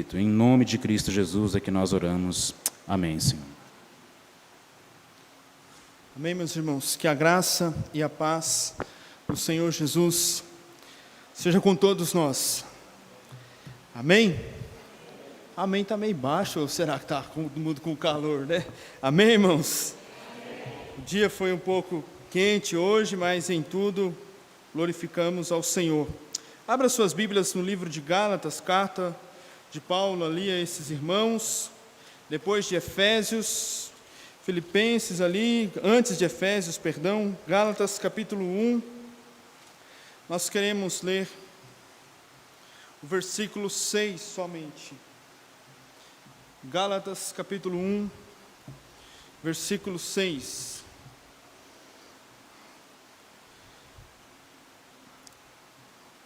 Espírito. Em nome de Cristo Jesus é que nós oramos. Amém, Senhor. Amém, meus irmãos. Que a graça e a paz do Senhor Jesus seja com todos nós. Amém? Amém está meio baixo, ou será que está todo mundo com calor, né? Amém, irmãos? O dia foi um pouco quente hoje, mas em tudo glorificamos ao Senhor. Abra suas Bíblias no livro de Gálatas, carta de Paulo ali a esses irmãos, depois de Efésios, Filipenses ali, antes de Efésios, perdão, Gálatas capítulo 1, nós queremos ler o versículo 6 somente. Gálatas capítulo 1, versículo 6.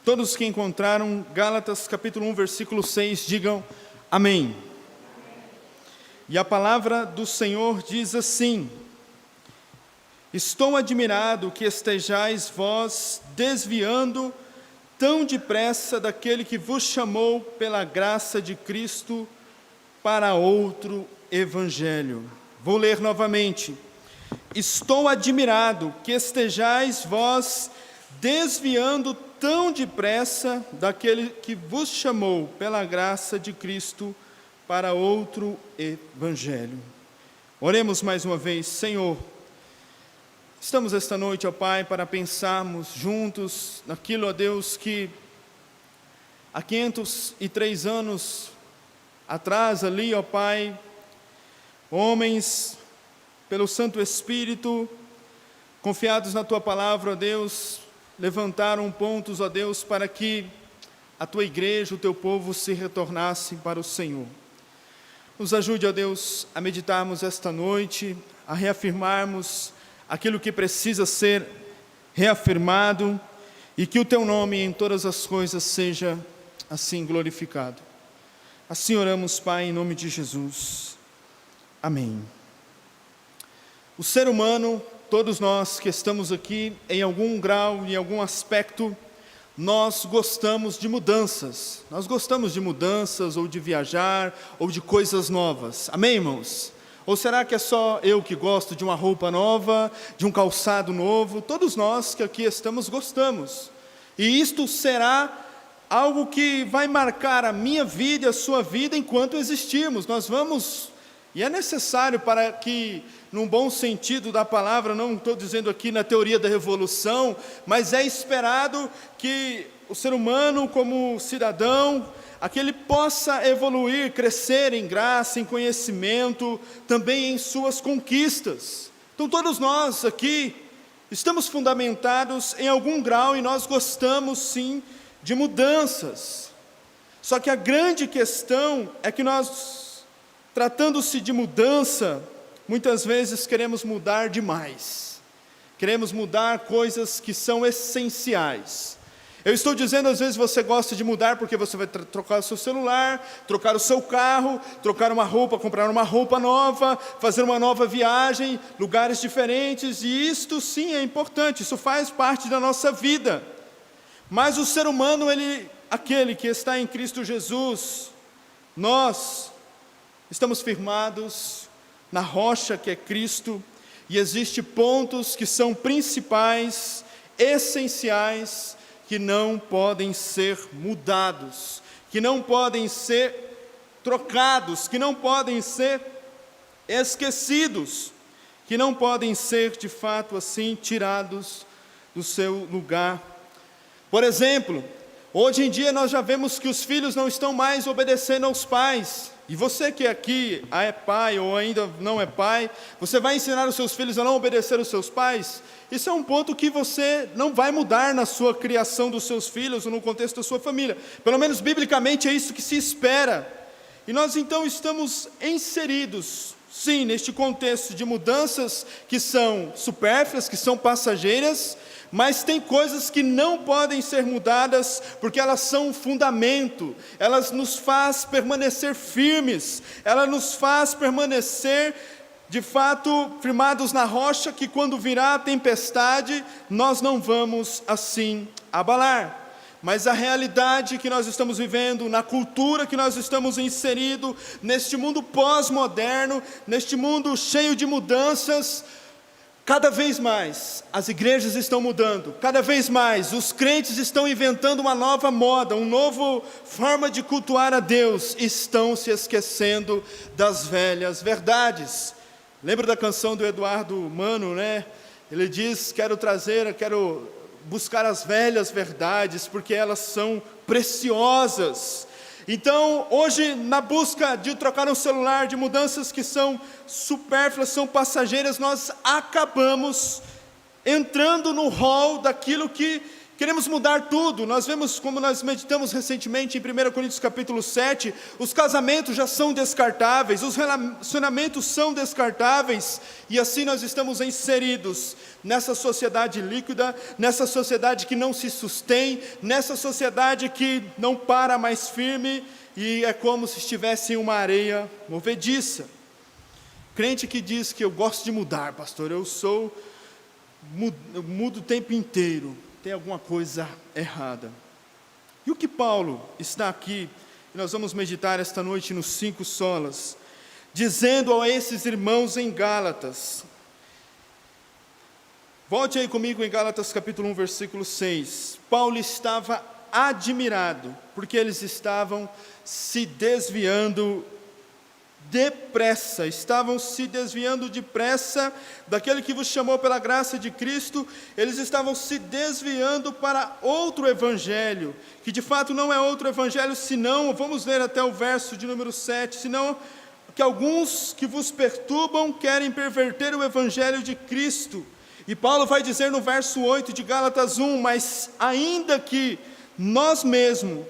Todos que encontraram Gálatas capítulo 1, versículo 6, digam amém. E a palavra do Senhor diz assim: estou admirado que estejais vós desviando tão depressa daquele que vos chamou pela graça de Cristo para outro evangelho. Vou ler novamente. Estou admirado que estejais vós desviando tão depressa daquele que vos chamou pela graça de Cristo para outro evangelho. Oremos mais uma vez. Senhor, estamos esta noite, ó Pai, para pensarmos juntos naquilo, ó Deus, que há 503 anos atrás ali, ó Pai, homens, pelo Santo Espírito, confiados na Tua palavra, ó Deus, levantaram pontos, ó Deus, para que a Tua igreja, o Teu povo se retornasse para o Senhor. Nos ajude, ó Deus, a meditarmos esta noite, a reafirmarmos aquilo que precisa ser reafirmado e que o Teu nome em todas as coisas seja assim glorificado. Assim oramos, Pai, em nome de Jesus. Amém. O ser humano, todos nós que estamos aqui, em algum grau, em algum aspecto, nós gostamos de mudanças. Nós gostamos de mudanças, ou de viajar, ou de coisas novas. Amém, irmãos? Ou será que é só eu que gosto de uma roupa nova, de um calçado novo? Todos nós que aqui estamos gostamos. E isto será algo que vai marcar a minha vida e a sua vida enquanto existirmos. Nós vamos, e é necessário para que, num bom sentido da palavra, não estou dizendo aqui na teoria da revolução, mas é esperado que o ser humano como cidadão, aquele possa evoluir, crescer em graça, em conhecimento, também em suas conquistas. Então todos nós aqui estamos fundamentados em algum grau e nós gostamos sim de mudanças. Só que a grande questão é que nós, tratando-se de mudança, muitas vezes queremos mudar demais. Queremos mudar coisas que são essenciais. Eu estou dizendo, às vezes você gosta de mudar porque você vai trocar o seu celular, trocar o seu carro, trocar uma roupa, comprar uma roupa nova, fazer uma nova viagem, lugares diferentes, e isto sim é importante, isso faz parte da nossa vida. Mas o ser humano, aquele que está em Cristo Jesus, nós estamos firmados na rocha que é Cristo, e existem pontos que são principais, essenciais, que não podem ser mudados, que não podem ser trocados, que não podem ser esquecidos, que não podem ser de fato assim tirados do seu lugar. Por exemplo, hoje em dia nós já vemos que os filhos não estão mais obedecendo aos pais. E você que aqui é pai ou ainda não é pai, você vai ensinar os seus filhos a não obedecer aos seus pais? Isso é um ponto que você não vai mudar na sua criação dos seus filhos ou no contexto da sua família. Pelo menos biblicamente é isso que se espera. E nós então estamos inseridos, sim, neste contexto de mudanças que são supérfluas, que são passageiras, mas tem coisas que não podem ser mudadas, porque elas são um fundamento, elas nos faz permanecer firmes, elas nos faz permanecer, de fato, firmados na rocha, que quando virá a tempestade, nós não vamos assim abalar. mas a realidade que nós estamos vivendo, na cultura que nós estamos inseridos, neste mundo pós-moderno, neste mundo cheio de mudanças, cada vez mais as igrejas estão mudando, cada vez mais os crentes estão inventando uma nova moda, uma nova forma de cultuar a Deus, estão se esquecendo das velhas verdades. Lembra da canção do Eduardo Mano, né? Ele diz: quero buscar as velhas verdades, porque elas são preciosas. Então, hoje, na busca de trocar um celular, de mudanças que são supérfluas, são passageiras, nós acabamos entrando no rol daquilo que queremos mudar tudo. Nós vemos, como nós meditamos recentemente em 1 Coríntios capítulo 7, os casamentos já são descartáveis, os relacionamentos são descartáveis, e assim nós estamos inseridos nessa sociedade líquida, nessa sociedade que não se sustém, nessa sociedade que não para mais firme, e é como se estivesse em uma areia movediça. Crente que diz que eu gosto de mudar, pastor, eu mudo o tempo inteiro, tem alguma coisa errada. E o que Paulo está aqui, nós vamos meditar esta noite nos 5 solas, dizendo a esses irmãos em Gálatas. Volte aí comigo em Gálatas capítulo 1, versículo 6. Paulo estava admirado, porque eles estavam se desviando depressa, daquele que vos chamou pela graça de Cristo. Eles estavam se desviando para outro evangelho, que de fato não é outro evangelho, senão, vamos ler até o verso de número 7, senão que alguns que vos perturbam querem perverter o evangelho de Cristo. E Paulo vai dizer no verso 8 de Gálatas 1, mas ainda que nós mesmos,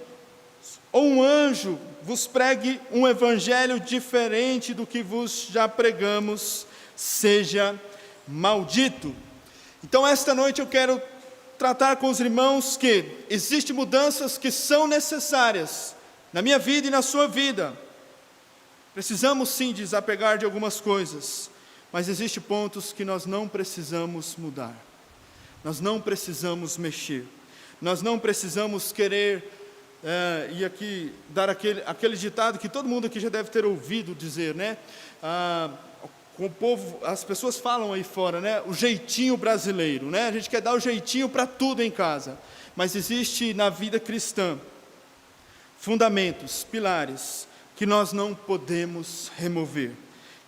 ou um anjo, vos pregue um evangelho diferente do que vos já pregamos, seja maldito. Então esta noite eu quero tratar com os irmãos que existem mudanças que são necessárias na minha vida e na sua vida. Precisamos sim desapegar de algumas coisas, mas existem pontos que nós não precisamos mudar, nós não precisamos mexer, nós não precisamos querer, e aqui dar aquele ditado que todo mundo aqui já deve ter ouvido dizer, né? Com o povo, as pessoas falam aí fora, né? O jeitinho brasileiro, né? A gente quer dar o jeitinho para tudo em casa, mas existe na vida cristã fundamentos, pilares, que nós não podemos remover,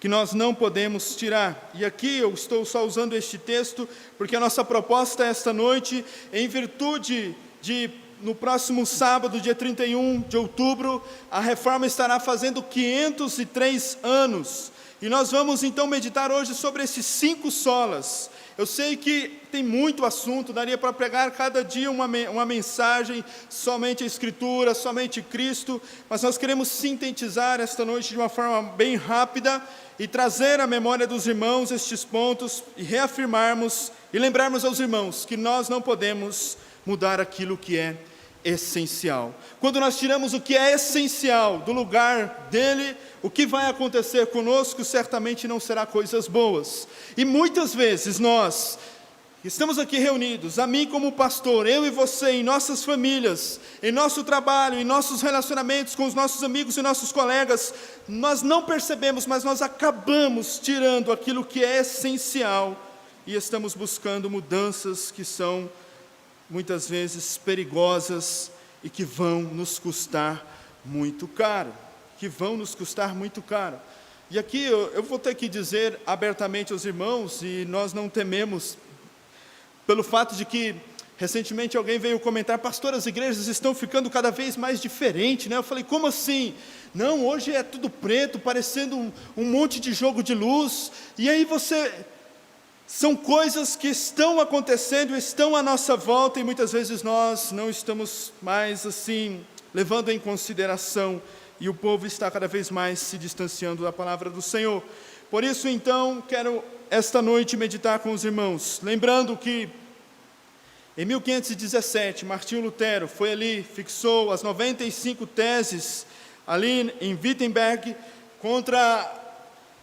que nós não podemos tirar. E aqui eu estou só usando este texto, porque a nossa proposta esta noite, em virtude de, no próximo sábado, dia 31 de outubro, a Reforma estará fazendo 503 anos, e nós vamos então meditar hoje sobre esses 5 solas. Eu sei que tem muito assunto, daria para pregar cada dia uma mensagem, somente a Escritura, somente Cristo, mas nós queremos sintetizar esta noite de uma forma bem rápida e trazer à memória dos irmãos estes pontos e reafirmarmos e lembrarmos aos irmãos que nós não podemos mudar aquilo que é essencial. Quando nós tiramos o que é essencial do lugar dele, o que vai acontecer conosco certamente não será coisas boas. E muitas vezes nós estamos aqui reunidos, a mim como pastor, eu e você, em nossas famílias, em nosso trabalho, em nossos relacionamentos com os nossos amigos e nossos colegas, nós não percebemos, mas nós acabamos tirando aquilo que é essencial e estamos buscando mudanças que são muitas vezes perigosas e que vão nos custar muito caro, E aqui eu vou ter que dizer abertamente aos irmãos, e nós não tememos, pelo fato de que recentemente alguém veio comentar: pastor, as igrejas estão ficando cada vez mais diferentes, né? Eu falei: como assim? Não, hoje é tudo preto, parecendo um monte de jogo de luz, e aí são coisas que estão acontecendo, estão à nossa volta, e muitas vezes nós não estamos mais assim, levando em consideração, e o povo está cada vez mais se distanciando da palavra do Senhor. Por isso então, quero esta noite meditar com os irmãos, lembrando que em 1517, Martinho Lutero foi ali, fixou as 95 teses, ali em Wittenberg, contra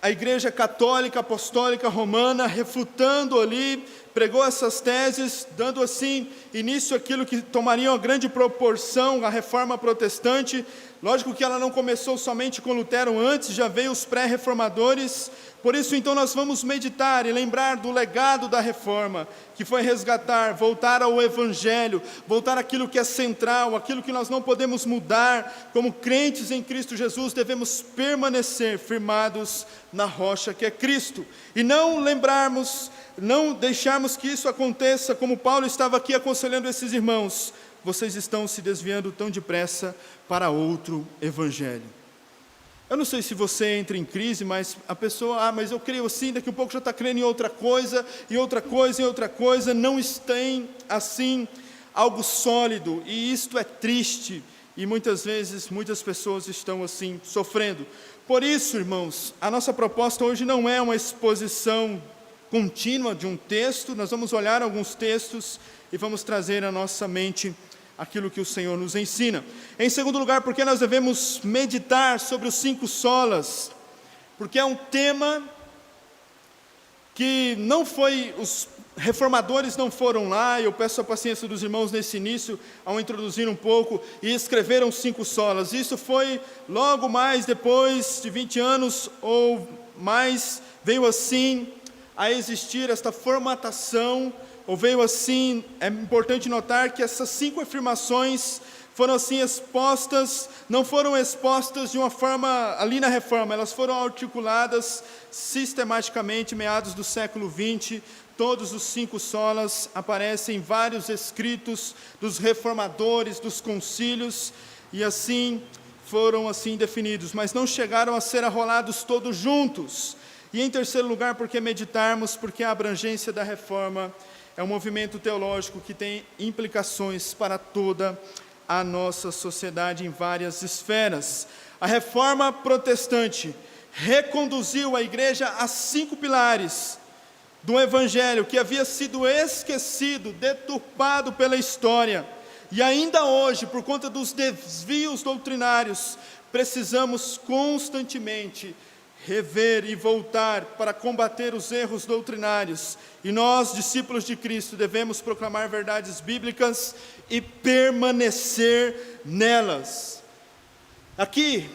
a Igreja Católica Apostólica Romana, refutando ali pregou essas teses, dando assim início àquilo que tomaria uma grande proporção, a reforma protestante. Lógico que ela não começou somente com Lutero, antes já veio os pré-reformadores. Por isso então nós vamos meditar e lembrar do legado da reforma, que foi resgatar, voltar ao Evangelho, voltar àquilo que é central, aquilo que nós não podemos mudar. Como crentes em Cristo Jesus, devemos permanecer firmados na rocha que é Cristo, e não deixarmos que isso aconteça, como Paulo estava aqui aconselhando esses irmãos: vocês estão se desviando tão depressa para outro evangelho. Eu não sei se você entra em crise, mas a pessoa, mas eu creio assim, daqui a pouco já está crendo em outra coisa, e outra coisa, e outra coisa, não tem assim algo sólido, e isto é triste, e muitas vezes, muitas pessoas estão assim, sofrendo. Por isso, irmãos, a nossa proposta hoje não é uma exposição contínua de um texto, nós vamos olhar alguns textos, e vamos trazer à nossa mente aquilo que o Senhor nos ensina. Em segundo lugar, porque nós devemos meditar sobre os 5 solas, porque é um tema que não foi, os reformadores não foram lá, eu peço a paciência dos irmãos nesse início, ao introduzir um pouco, e escreveram 5 solas. Isso foi logo mais depois de 20 anos ou mais, veio assim a existir esta formatação, ou veio assim, é importante notar que essas 5 afirmações foram assim expostas, não foram expostas de uma forma ali na reforma, elas foram articuladas sistematicamente, meados do século XX, todos os 5 solas aparecem em vários escritos dos reformadores, dos concílios, e assim foram assim definidos, mas não chegaram a ser arrolados todos juntos. E em terceiro lugar, porque meditarmos, porque a abrangência da reforma é um movimento teológico que tem implicações para toda a nossa sociedade em várias esferas. A reforma protestante reconduziu a igreja a 5 pilares do evangelho que havia sido esquecido, deturpado pela história. E ainda hoje, por conta dos desvios doutrinários, precisamos constantemente rever e voltar para combater os erros doutrinários, e nós, discípulos de Cristo, devemos proclamar verdades bíblicas e permanecer nelas. Aqui,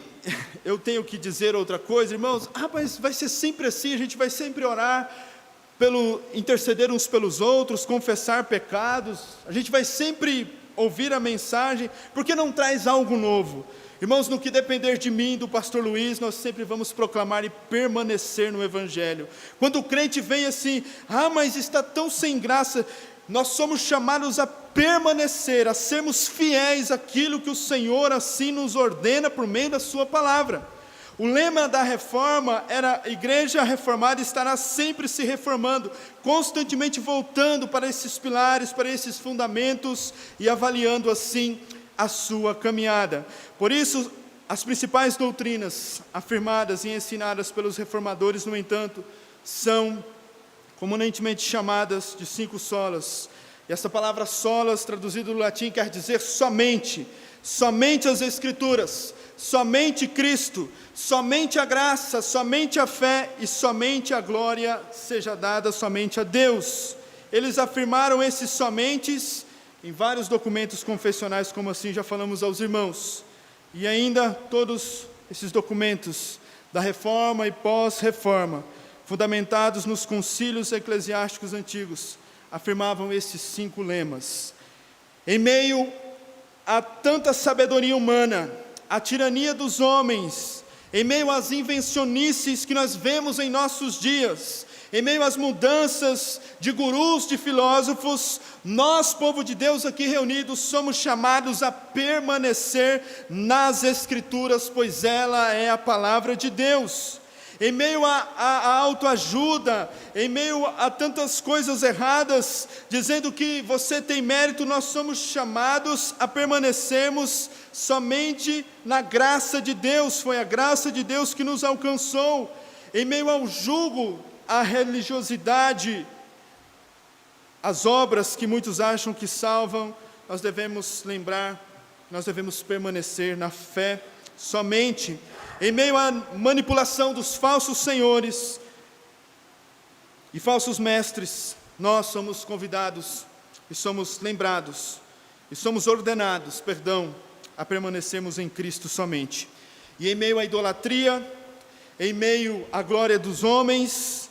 eu tenho que dizer outra coisa, irmãos, mas vai ser sempre assim, a gente vai sempre orar, interceder uns pelos outros, confessar pecados, a gente vai sempre ouvir a mensagem, porque não traz algo novo. Irmãos, no que depender de mim, do pastor Luiz, nós sempre vamos proclamar e permanecer no Evangelho. Quando o crente vem assim, mas está tão sem graça, nós somos chamados a permanecer, a sermos fiéis àquilo que o Senhor assim nos ordena por meio da sua palavra. O lema da reforma era: a igreja reformada estará sempre se reformando, constantemente voltando para esses pilares, para esses fundamentos, e avaliando assim a sua caminhada. Por isso, as principais doutrinas afirmadas e ensinadas pelos reformadores, no entanto, são comumente chamadas de 5 solas. E essa palavra solas, traduzida do latim, quer dizer somente. Somente as Escrituras, somente Cristo, somente a graça, somente a fé e somente a glória seja dada somente a Deus. Eles afirmaram esses somentes em vários documentos confessionais, como assim já falamos aos irmãos. E ainda todos esses documentos da reforma e pós-reforma, fundamentados nos concílios eclesiásticos antigos, afirmavam esses 5 lemas. Em meio a tanta sabedoria humana, a tirania dos homens, em meio às invencionices que nós vemos em nossos dias, em meio às mudanças de gurus, de filósofos, nós, povo de Deus aqui reunidos, somos chamados a permanecer nas Escrituras, pois ela é a palavra de Deus. Em meio à autoajuda, em meio a tantas coisas erradas, dizendo que você tem mérito, nós somos chamados a permanecermos somente na graça de Deus. Foi a graça de Deus que nos alcançou. Em meio ao jugo, à religiosidade, as obras que muitos acham que salvam, nós devemos lembrar, nós devemos permanecer na fé somente. Em meio à manipulação dos falsos senhores e falsos mestres, nós somos convidados e somos lembrados, e somos ordenados, a permanecermos em Cristo somente. E em meio à idolatria, em meio à glória dos homens,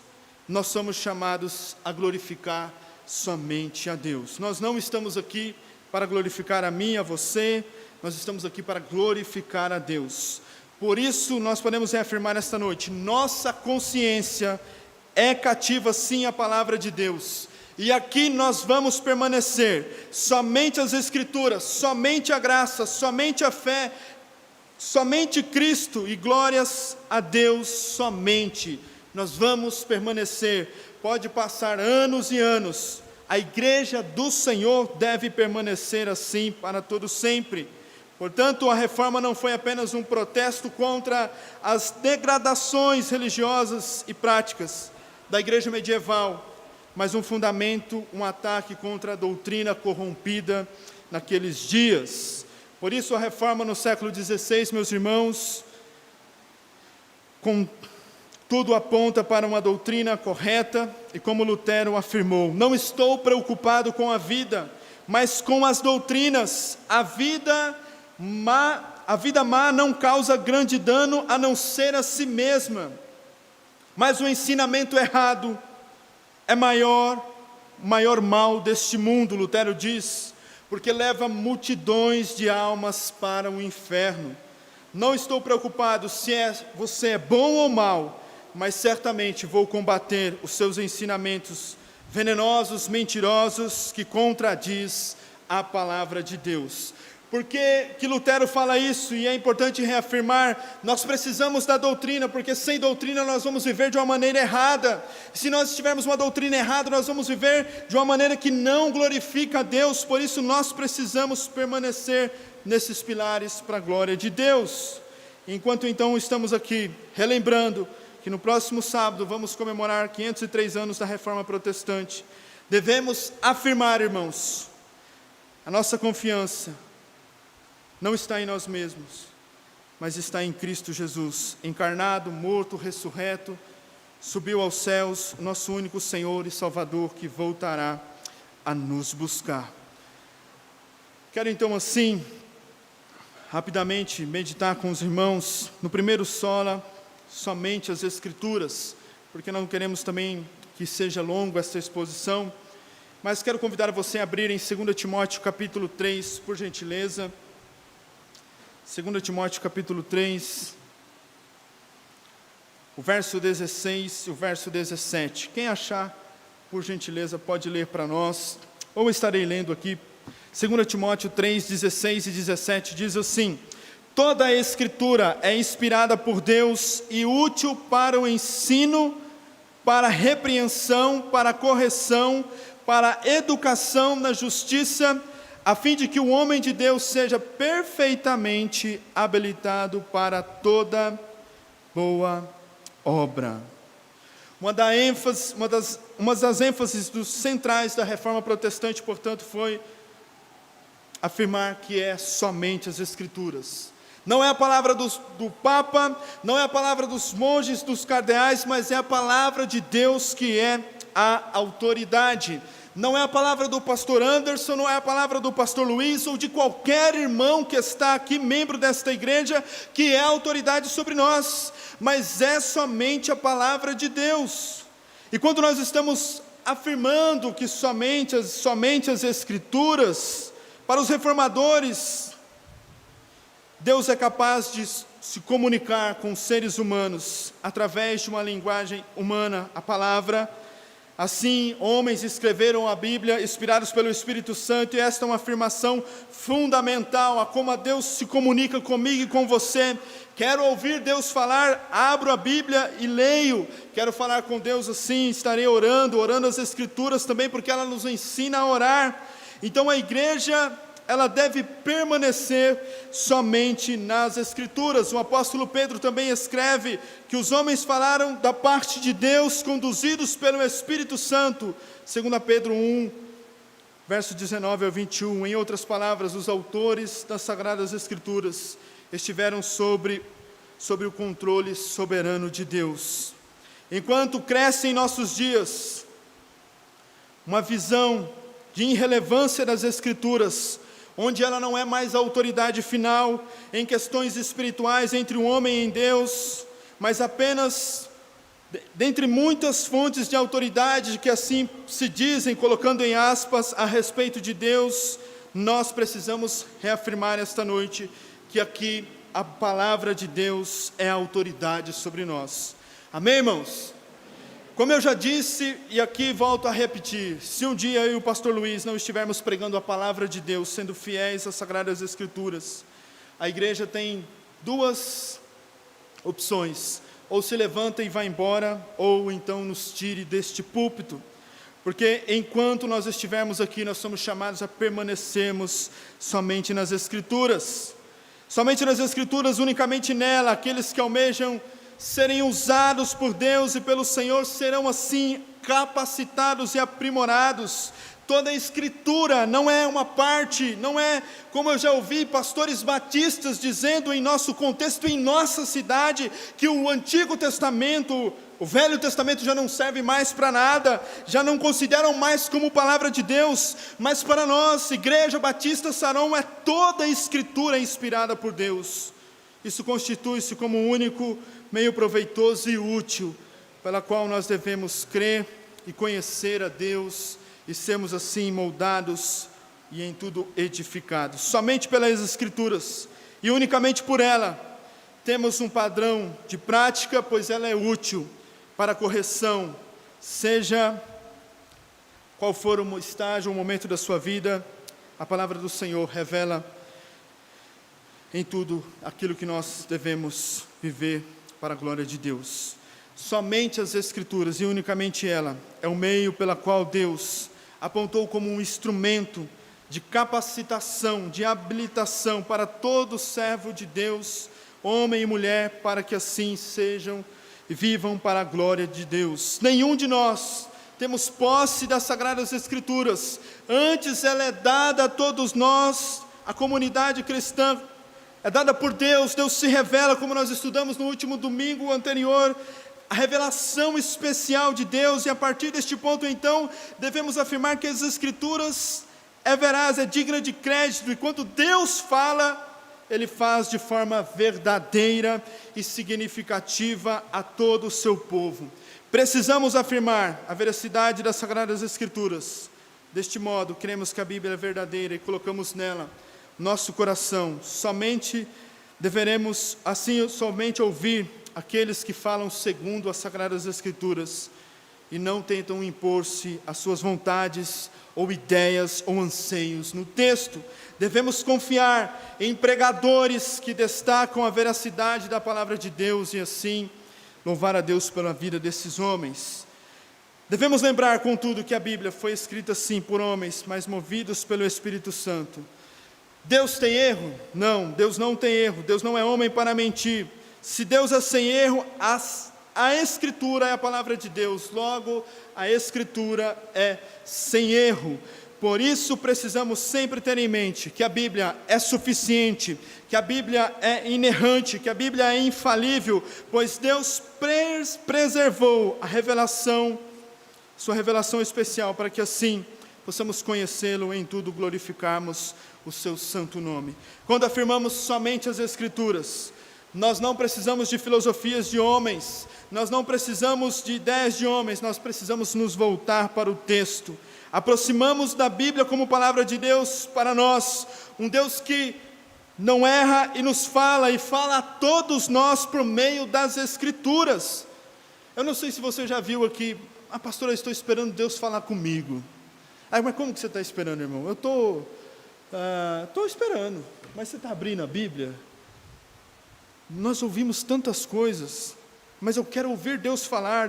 nós somos chamados a glorificar somente a Deus. Nós não estamos aqui para glorificar a mim, a você, nós estamos aqui para glorificar a Deus. Por isso nós podemos reafirmar esta noite, nossa consciência é cativa sim à palavra de Deus. E aqui nós vamos permanecer, somente as Escrituras, somente a graça, somente a fé, somente Cristo e glórias a Deus somente. Nós vamos permanecer, pode passar anos e anos, a igreja do Senhor deve permanecer assim para todo sempre. Portanto, a reforma não foi apenas um protesto contra as degradações religiosas e práticas da igreja medieval, mas um fundamento, um ataque contra a doutrina corrompida naqueles dias. Por isso a reforma no século XVI, meus irmãos, tudo aponta para uma doutrina correta, e como Lutero afirmou, não estou preocupado com a vida, mas com as doutrinas. A vida má não causa grande dano a não ser a si mesma, mas o ensinamento errado é maior mal deste mundo, Lutero diz, porque leva multidões de almas para o inferno. Não estou preocupado se você é bom ou mal, mas certamente vou combater os seus ensinamentos venenosos, mentirosos, que contradiz a palavra de Deus. Por que Lutero fala isso? E é importante reafirmar, nós precisamos da doutrina, porque sem doutrina nós vamos viver de uma maneira errada. Se nós tivermos uma doutrina errada, nós vamos viver de uma maneira que não glorifica a Deus. Por isso nós precisamos permanecer nesses pilares para a glória de Deus. Enquanto então estamos aqui, relembrando que no próximo sábado vamos comemorar 503 anos da Reforma Protestante, devemos afirmar, irmãos, a nossa confiança não está em nós mesmos, mas está em Cristo Jesus, encarnado, morto, ressurreto, subiu aos céus, nosso único Senhor e Salvador, que voltará a nos buscar. Quero então assim, rapidamente, meditar com os irmãos, no primeiro sola, somente as Escrituras, porque não queremos também que seja longo essa exposição, mas quero convidar você a abrir em 2 Timóteo capítulo 3, por gentileza. 2 Timóteo capítulo 3, o verso 16 e o verso 17. Quem achar, por gentileza, pode ler para nós, ou estarei lendo aqui. 2 Timóteo 3, 16 e 17 diz assim: toda a Escritura é inspirada por Deus e útil para o ensino, para a repreensão, para a correção, para a educação na justiça, a fim de que o homem de Deus seja perfeitamente habilitado para toda boa obra. Uma das ênfases dos centrais da Reforma Protestante, portanto, foi afirmar que é somente as Escrituras. Não é a palavra do Papa, não é a palavra dos monges, dos cardeais, mas é a palavra de Deus que é a autoridade. Não é a palavra do pastor Anderson, não é a palavra do pastor Luiz, ou de qualquer irmão que está aqui, membro desta igreja, que é a autoridade sobre nós, mas é somente a palavra de Deus. E quando nós estamos afirmando que somente as Escrituras, para os reformadores, Deus é capaz de se comunicar com seres humanos, através de uma linguagem humana, a palavra. Assim, homens escreveram a Bíblia, inspirados pelo Espírito Santo, e esta é uma afirmação fundamental, a como a Deus se comunica comigo e com você. Quero ouvir Deus falar, abro a Bíblia e leio. Quero falar com Deus assim, estarei orando as Escrituras também, porque ela nos ensina a orar. Então a igreja, ela deve permanecer somente nas Escrituras. O apóstolo Pedro também escreve que os homens falaram da parte de Deus, conduzidos pelo Espírito Santo, 2 Pedro 1, verso 19 ao 21. Em outras palavras, os autores das Sagradas Escrituras estiveram sobre o controle soberano de Deus. Enquanto cresce em nossos dias uma visão de irrelevância das Escrituras, onde ela não é mais a autoridade final em questões espirituais entre o homem e Deus, mas apenas, dentre muitas fontes de autoridade que assim se dizem, colocando em aspas, a respeito de Deus, nós precisamos reafirmar esta noite que aqui a palavra de Deus é a autoridade sobre nós. Amém, irmãos? Como eu já disse, e aqui volto a repetir, se um dia eu e o pastor Luiz não estivermos pregando a palavra de Deus, sendo fiéis às Sagradas Escrituras, a igreja tem duas opções: ou se levanta e vai embora, ou então nos tire deste púlpito. Porque enquanto nós estivermos aqui, nós somos chamados a permanecermos somente nas Escrituras. Somente nas Escrituras, unicamente nela, aqueles que almejam serem usados por Deus e pelo Senhor serão assim capacitados e aprimorados. Toda a Escritura não é uma parte, não é como eu já ouvi pastores batistas dizendo em nosso contexto, em nossa cidade, que o Antigo Testamento, o Velho Testamento já não serve mais para nada, já não consideram mais como palavra de Deus, mas para nós, Igreja Batista Saron, é toda a Escritura inspirada por Deus. Isso constitui-se como o único meio proveitoso e útil, pela qual nós devemos crer e conhecer a Deus, e sermos assim moldados e em tudo edificados. Somente pelas Escrituras, e unicamente por ela, temos um padrão de prática, pois ela é útil para a correção, seja qual for o estágio, o momento da sua vida. A palavra do Senhor revela em tudo aquilo que nós devemos viver para a glória de Deus. Somente as Escrituras, e unicamente ela, é o meio pela qual Deus apontou como um instrumento de capacitação, de habilitação para todo servo de Deus, homem e mulher, para que assim sejam e vivam para a glória de Deus. Nenhum de nós temos posse das Sagradas Escrituras, antes ela é dada a todos nós, a comunidade cristã, é dada por Deus. Deus se revela, como nós estudamos no último domingo anterior, a revelação especial de Deus, e a partir deste ponto então, devemos afirmar que as Escrituras é veraz, é digna de crédito, e quando Deus fala, Ele faz de forma verdadeira e significativa a todo o seu povo. Precisamos afirmar a veracidade das Sagradas Escrituras. Deste modo, cremos que a Bíblia é verdadeira e colocamos nela nosso coração. Somente deveremos assim somente ouvir aqueles que falam segundo as Sagradas Escrituras e não tentam impor-se as suas vontades ou ideias ou anseios no texto. Devemos confiar em pregadores que destacam a veracidade da palavra de Deus e assim louvar a Deus pela vida desses homens. Devemos lembrar, contudo, que a Bíblia foi escrita sim por homens, mas movidos pelo Espírito Santo. Deus tem erro? Não, Deus não tem erro. Deus não é homem para mentir. Se Deus é sem erro, a Escritura é a palavra de Deus, logo a Escritura é sem erro. Por isso precisamos sempre ter em mente que a Bíblia é suficiente, que a Bíblia é inerrante, que a Bíblia é infalível, pois Deus preservou a revelação, sua revelação especial, para que assim possamos conhecê-lo, em tudo glorificarmos o seu santo nome. Quando afirmamos somente as Escrituras, nós não precisamos de filosofias de homens, nós não precisamos de ideias de homens, nós precisamos nos voltar para o texto. Aproximamos da Bíblia como palavra de Deus para nós, um Deus que não erra e nos fala, e fala a todos nós por meio das Escrituras. Eu não sei se você já viu aqui, pastor, eu estou esperando Deus falar comigo. Mas como que você está esperando, irmão? Eu estou esperando, mas você está abrindo a Bíblia? Nós ouvimos tantas coisas, mas eu quero ouvir Deus falar,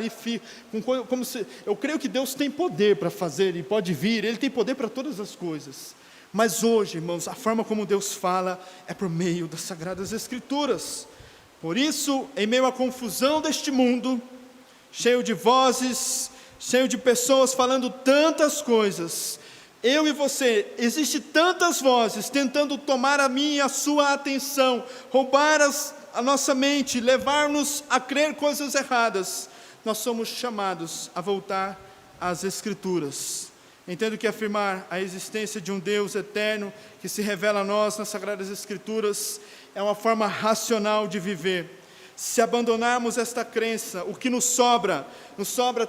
eu creio que Deus tem poder para fazer, e pode vir, Ele tem poder para todas as coisas, mas hoje, irmãos, a forma como Deus fala, é por meio das Sagradas Escrituras. Por isso, em meio à confusão deste mundo, cheio de vozes, cheio de pessoas falando tantas coisas, eu e você, existem tantas vozes tentando tomar a minha e a sua atenção, roubar a nossa mente, levar-nos a crer coisas erradas. Nós somos chamados a voltar às Escrituras. Entendo que afirmar a existência de um Deus eterno que se revela a nós nas Sagradas Escrituras é uma forma racional de viver. Se abandonarmos esta crença, o que nos sobra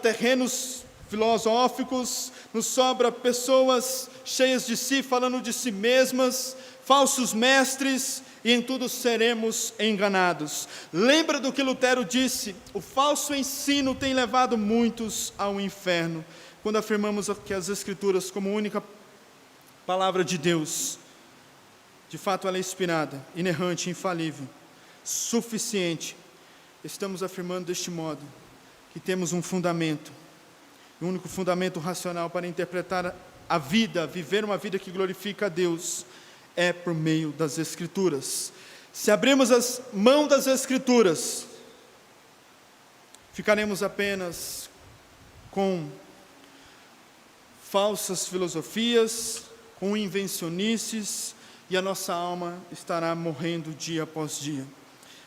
terrenos filosóficos, nos sobra pessoas cheias de si, falando de si mesmas, falsos mestres, e em tudo seremos enganados. Lembra do que Lutero disse: o falso ensino tem levado muitos ao inferno. Quando afirmamos que as Escrituras, como única palavra de Deus, de fato ela é inspirada, inerrante, infalível, suficiente, estamos afirmando deste modo que temos um fundamento, o único fundamento racional para interpretar a vida, viver uma vida que glorifica a Deus, é por meio das Escrituras. Se abrirmos as mãos das Escrituras, ficaremos apenas com falsas filosofias, com invencionices, e a nossa alma estará morrendo dia após dia.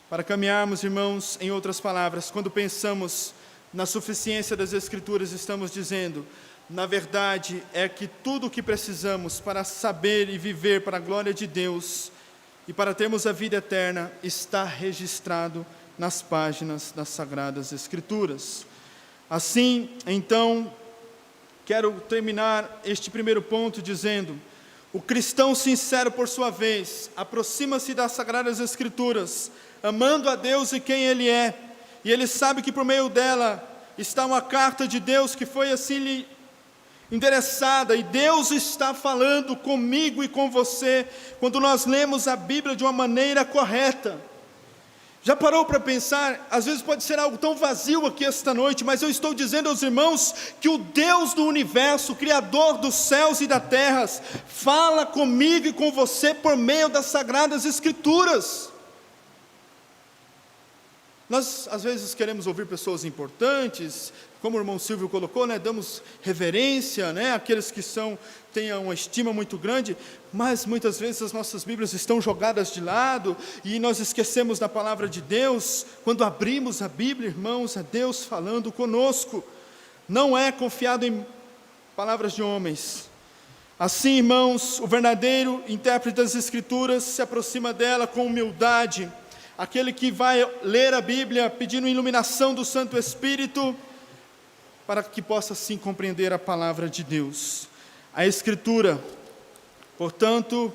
Para caminharmos, irmãos, em outras palavras, quando pensamos na suficiência das Escrituras, estamos dizendo: na verdade, é que tudo o que precisamos para saber e viver para a glória de Deus e para termos a vida eterna está registrado nas páginas das Sagradas Escrituras. Assim, então, quero terminar este primeiro ponto dizendo: o cristão sincero, por sua vez, aproxima-se das Sagradas Escrituras, amando a Deus e quem Ele é, e ele sabe que por meio dela está uma carta de Deus que foi assim lhe endereçada, e Deus está falando comigo e com você, quando nós lemos a Bíblia de uma maneira correta. Já parou para pensar? Às vezes pode ser algo tão vazio aqui esta noite, mas eu estou dizendo aos irmãos que o Deus do universo, Criador dos céus e da terra, fala comigo e com você por meio das Sagradas Escrituras. Nós às vezes queremos ouvir pessoas importantes, como o irmão Silvio colocou, damos reverência, àqueles que têm uma estima muito grande, mas muitas vezes as nossas Bíblias estão jogadas de lado, e nós esquecemos da palavra de Deus. Quando abrimos a Bíblia, irmãos, é Deus falando conosco, não é confiado em palavras de homens. Assim, irmãos, o verdadeiro intérprete das Escrituras se aproxima dela com humildade. Aquele que vai ler a Bíblia pedindo iluminação do Santo Espírito, para que possa sim compreender a palavra de Deus. A Escritura, portanto,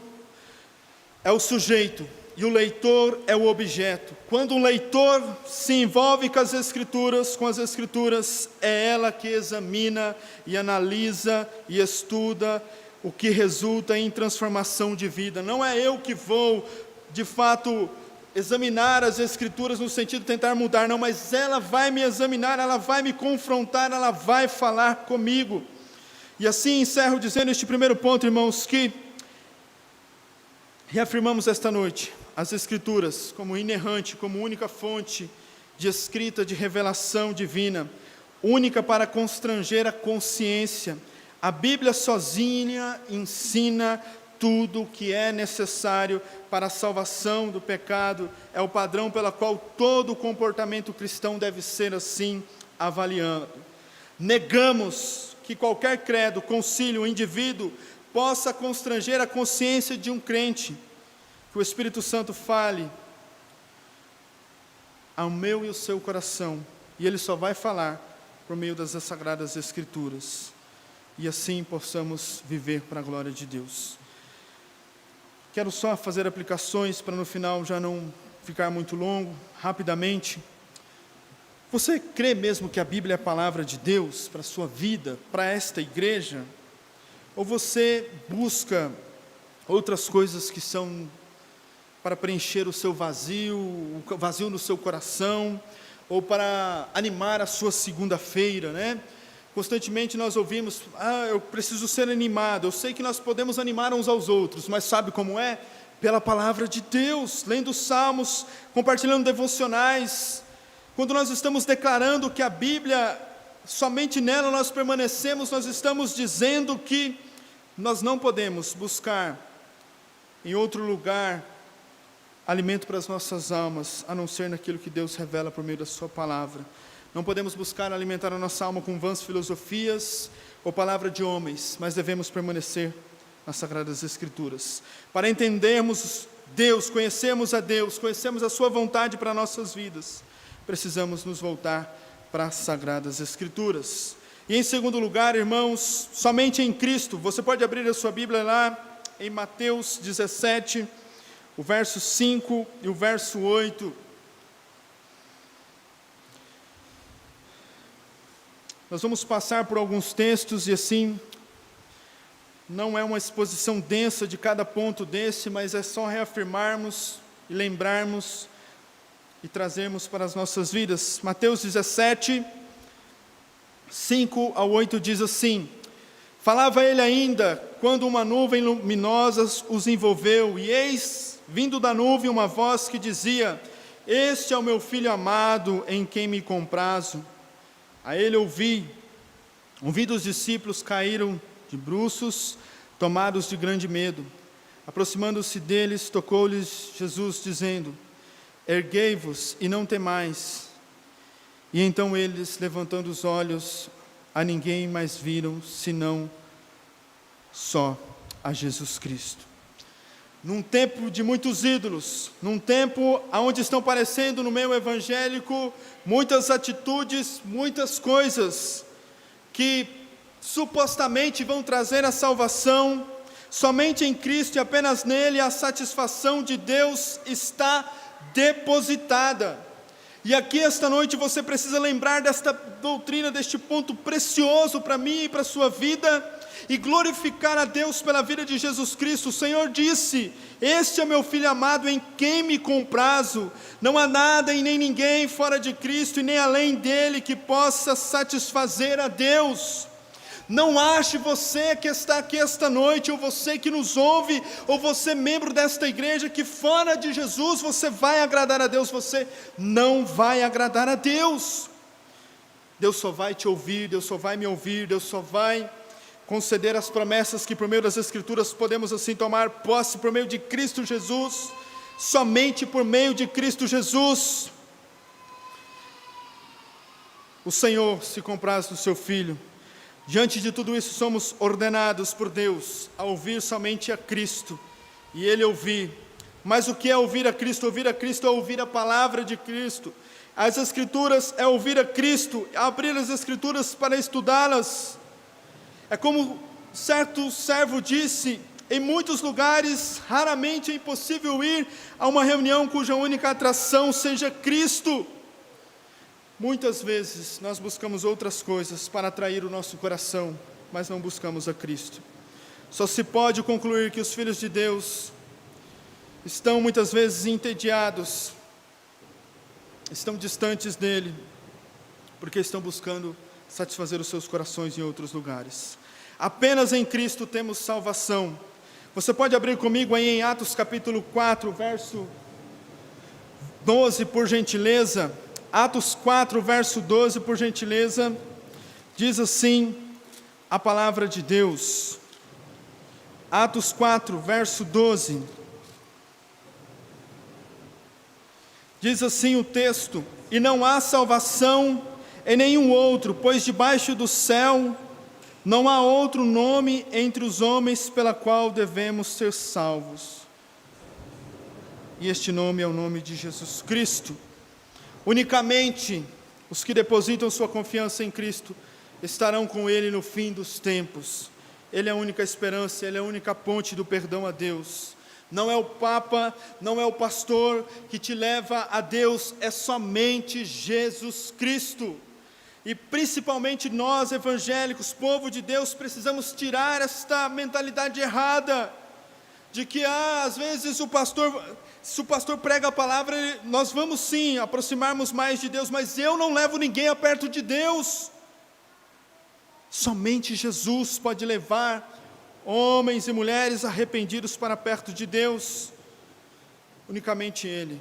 é o sujeito, e o leitor é o objeto. Quando um leitor se envolve com as Escrituras, é ela que examina e analisa e estuda, o que resulta em transformação de vida. Não é eu que vou, de fato, examinar as Escrituras no sentido de tentar mudar, não, mas ela vai me examinar, ela vai me confrontar, ela vai falar comigo. E assim encerro dizendo este primeiro ponto, irmãos, que reafirmamos esta noite as Escrituras como inerrante, como única fonte de escrita, de revelação divina, única para constranger a consciência. A Bíblia sozinha ensina tudo o que é necessário para a salvação do pecado, é o padrão pelo qual todo o comportamento cristão deve ser assim avaliado. Negamos que qualquer credo, concílio, indivíduo possa constranger a consciência de um crente. Que o Espírito Santo fale ao meu e ao seu coração, e Ele só vai falar por meio das Sagradas Escrituras, e assim possamos viver para a glória de Deus. Quero só fazer aplicações para no final já não ficar muito longo, rapidamente. Você crê mesmo que a Bíblia é a palavra de Deus para a sua vida, para esta igreja? Ou você busca outras coisas que são para preencher o seu vazio, o vazio no seu coração, ou para animar a sua segunda-feira, Constantemente nós ouvimos: eu preciso ser animado. Eu sei que nós podemos animar uns aos outros, mas sabe como é? Pela palavra de Deus, lendo salmos, compartilhando devocionais. Quando nós estamos declarando que a Bíblia, somente nela nós permanecemos, nós estamos dizendo que nós não podemos buscar em outro lugar alimento para as nossas almas, a não ser naquilo que Deus revela por meio da sua palavra. Não podemos buscar alimentar a nossa alma com vãs filosofias, ou palavra de homens, mas devemos permanecer nas Sagradas Escrituras. Para entendermos Deus, conhecermos a Deus, conhecermos a sua vontade para nossas vidas, precisamos nos voltar para as Sagradas Escrituras. E em segundo lugar, irmãos, somente em Cristo. Você pode abrir a sua Bíblia lá em Mateus 17, o verso 5 e o verso 8. Nós vamos passar por alguns textos e assim, não é uma exposição densa de cada ponto desse, mas é só reafirmarmos e lembrarmos e trazermos para as nossas vidas. Mateus 17, 5 ao 8 diz assim: falava ele ainda, quando uma nuvem luminosa os envolveu, e eis, vindo da nuvem, uma voz que dizia: este é o meu filho amado, em quem me comprazo. A ele ouvindo os discípulos, caíram de bruços, tomados de grande medo. Aproximando-se deles, tocou-lhes Jesus, dizendo: erguei-vos e não temais. E então eles, levantando os olhos, a ninguém mais viram, senão só a Jesus Cristo. Num tempo de muitos ídolos, num tempo onde estão aparecendo no meio evangélico muitas atitudes, muitas coisas que supostamente vão trazer a salvação, somente em Cristo e apenas nele a satisfação de Deus está depositada. E aqui esta noite você precisa lembrar desta doutrina, deste ponto precioso para mim e para a sua vida, e glorificar a Deus pela vida de Jesus Cristo. O Senhor disse: este é meu Filho amado, em quem me comprazo. Não há nada e nem ninguém fora de Cristo e nem além dele que possa satisfazer a Deus. Não ache você que está aqui esta noite, ou você que nos ouve, ou você membro desta igreja, que fora de Jesus você vai agradar a Deus. Você não vai agradar a Deus. Deus só vai te ouvir, Deus só vai me ouvir, Deus só vai conceder as promessas que por meio das Escrituras podemos assim tomar posse por meio de Cristo Jesus, somente por meio de Cristo Jesus. O Senhor se compraz do seu Filho. Diante de tudo isso, somos ordenados por Deus a ouvir somente a Cristo, e Ele ouvir. Mas o que é ouvir a Cristo? Ouvir a Cristo é ouvir a palavra de Cristo. As Escrituras é ouvir a Cristo, abrir as Escrituras para estudá-las. É como certo servo disse: em muitos lugares, raramente é impossível ir a uma reunião cuja única atração seja Cristo. Muitas vezes nós buscamos outras coisas para atrair o nosso coração, mas não buscamos a Cristo. Só se pode concluir que os filhos de Deus estão muitas vezes entediados, estão distantes dEle, porque estão buscando satisfazer os seus corações em outros lugares. Apenas em Cristo temos salvação. Você pode abrir comigo aí em Atos capítulo 4, verso 12, por gentileza. Atos 4, verso 12, por gentileza. Diz assim a palavra de Deus. Atos 4, verso 12. Diz assim o texto: e não há salvação em nenhum outro, pois debaixo do céu não há outro nome entre os homens pela qual devemos ser salvos. E este nome é o nome de Jesus Cristo. Unicamente os que depositam sua confiança em Cristo estarão com Ele no fim dos tempos. Ele é a única esperança, Ele é a única ponte do perdão a Deus. Não é o Papa, não é o pastor que te leva a Deus, é somente Jesus Cristo. E principalmente nós evangélicos, povo de Deus, precisamos tirar esta mentalidade errada, de que às vezes se o pastor prega a palavra, nós vamos sim aproximarmos mais de Deus, mas eu não levo ninguém a perto de Deus. Somente Jesus pode levar homens e mulheres arrependidos para perto de Deus, unicamente Ele.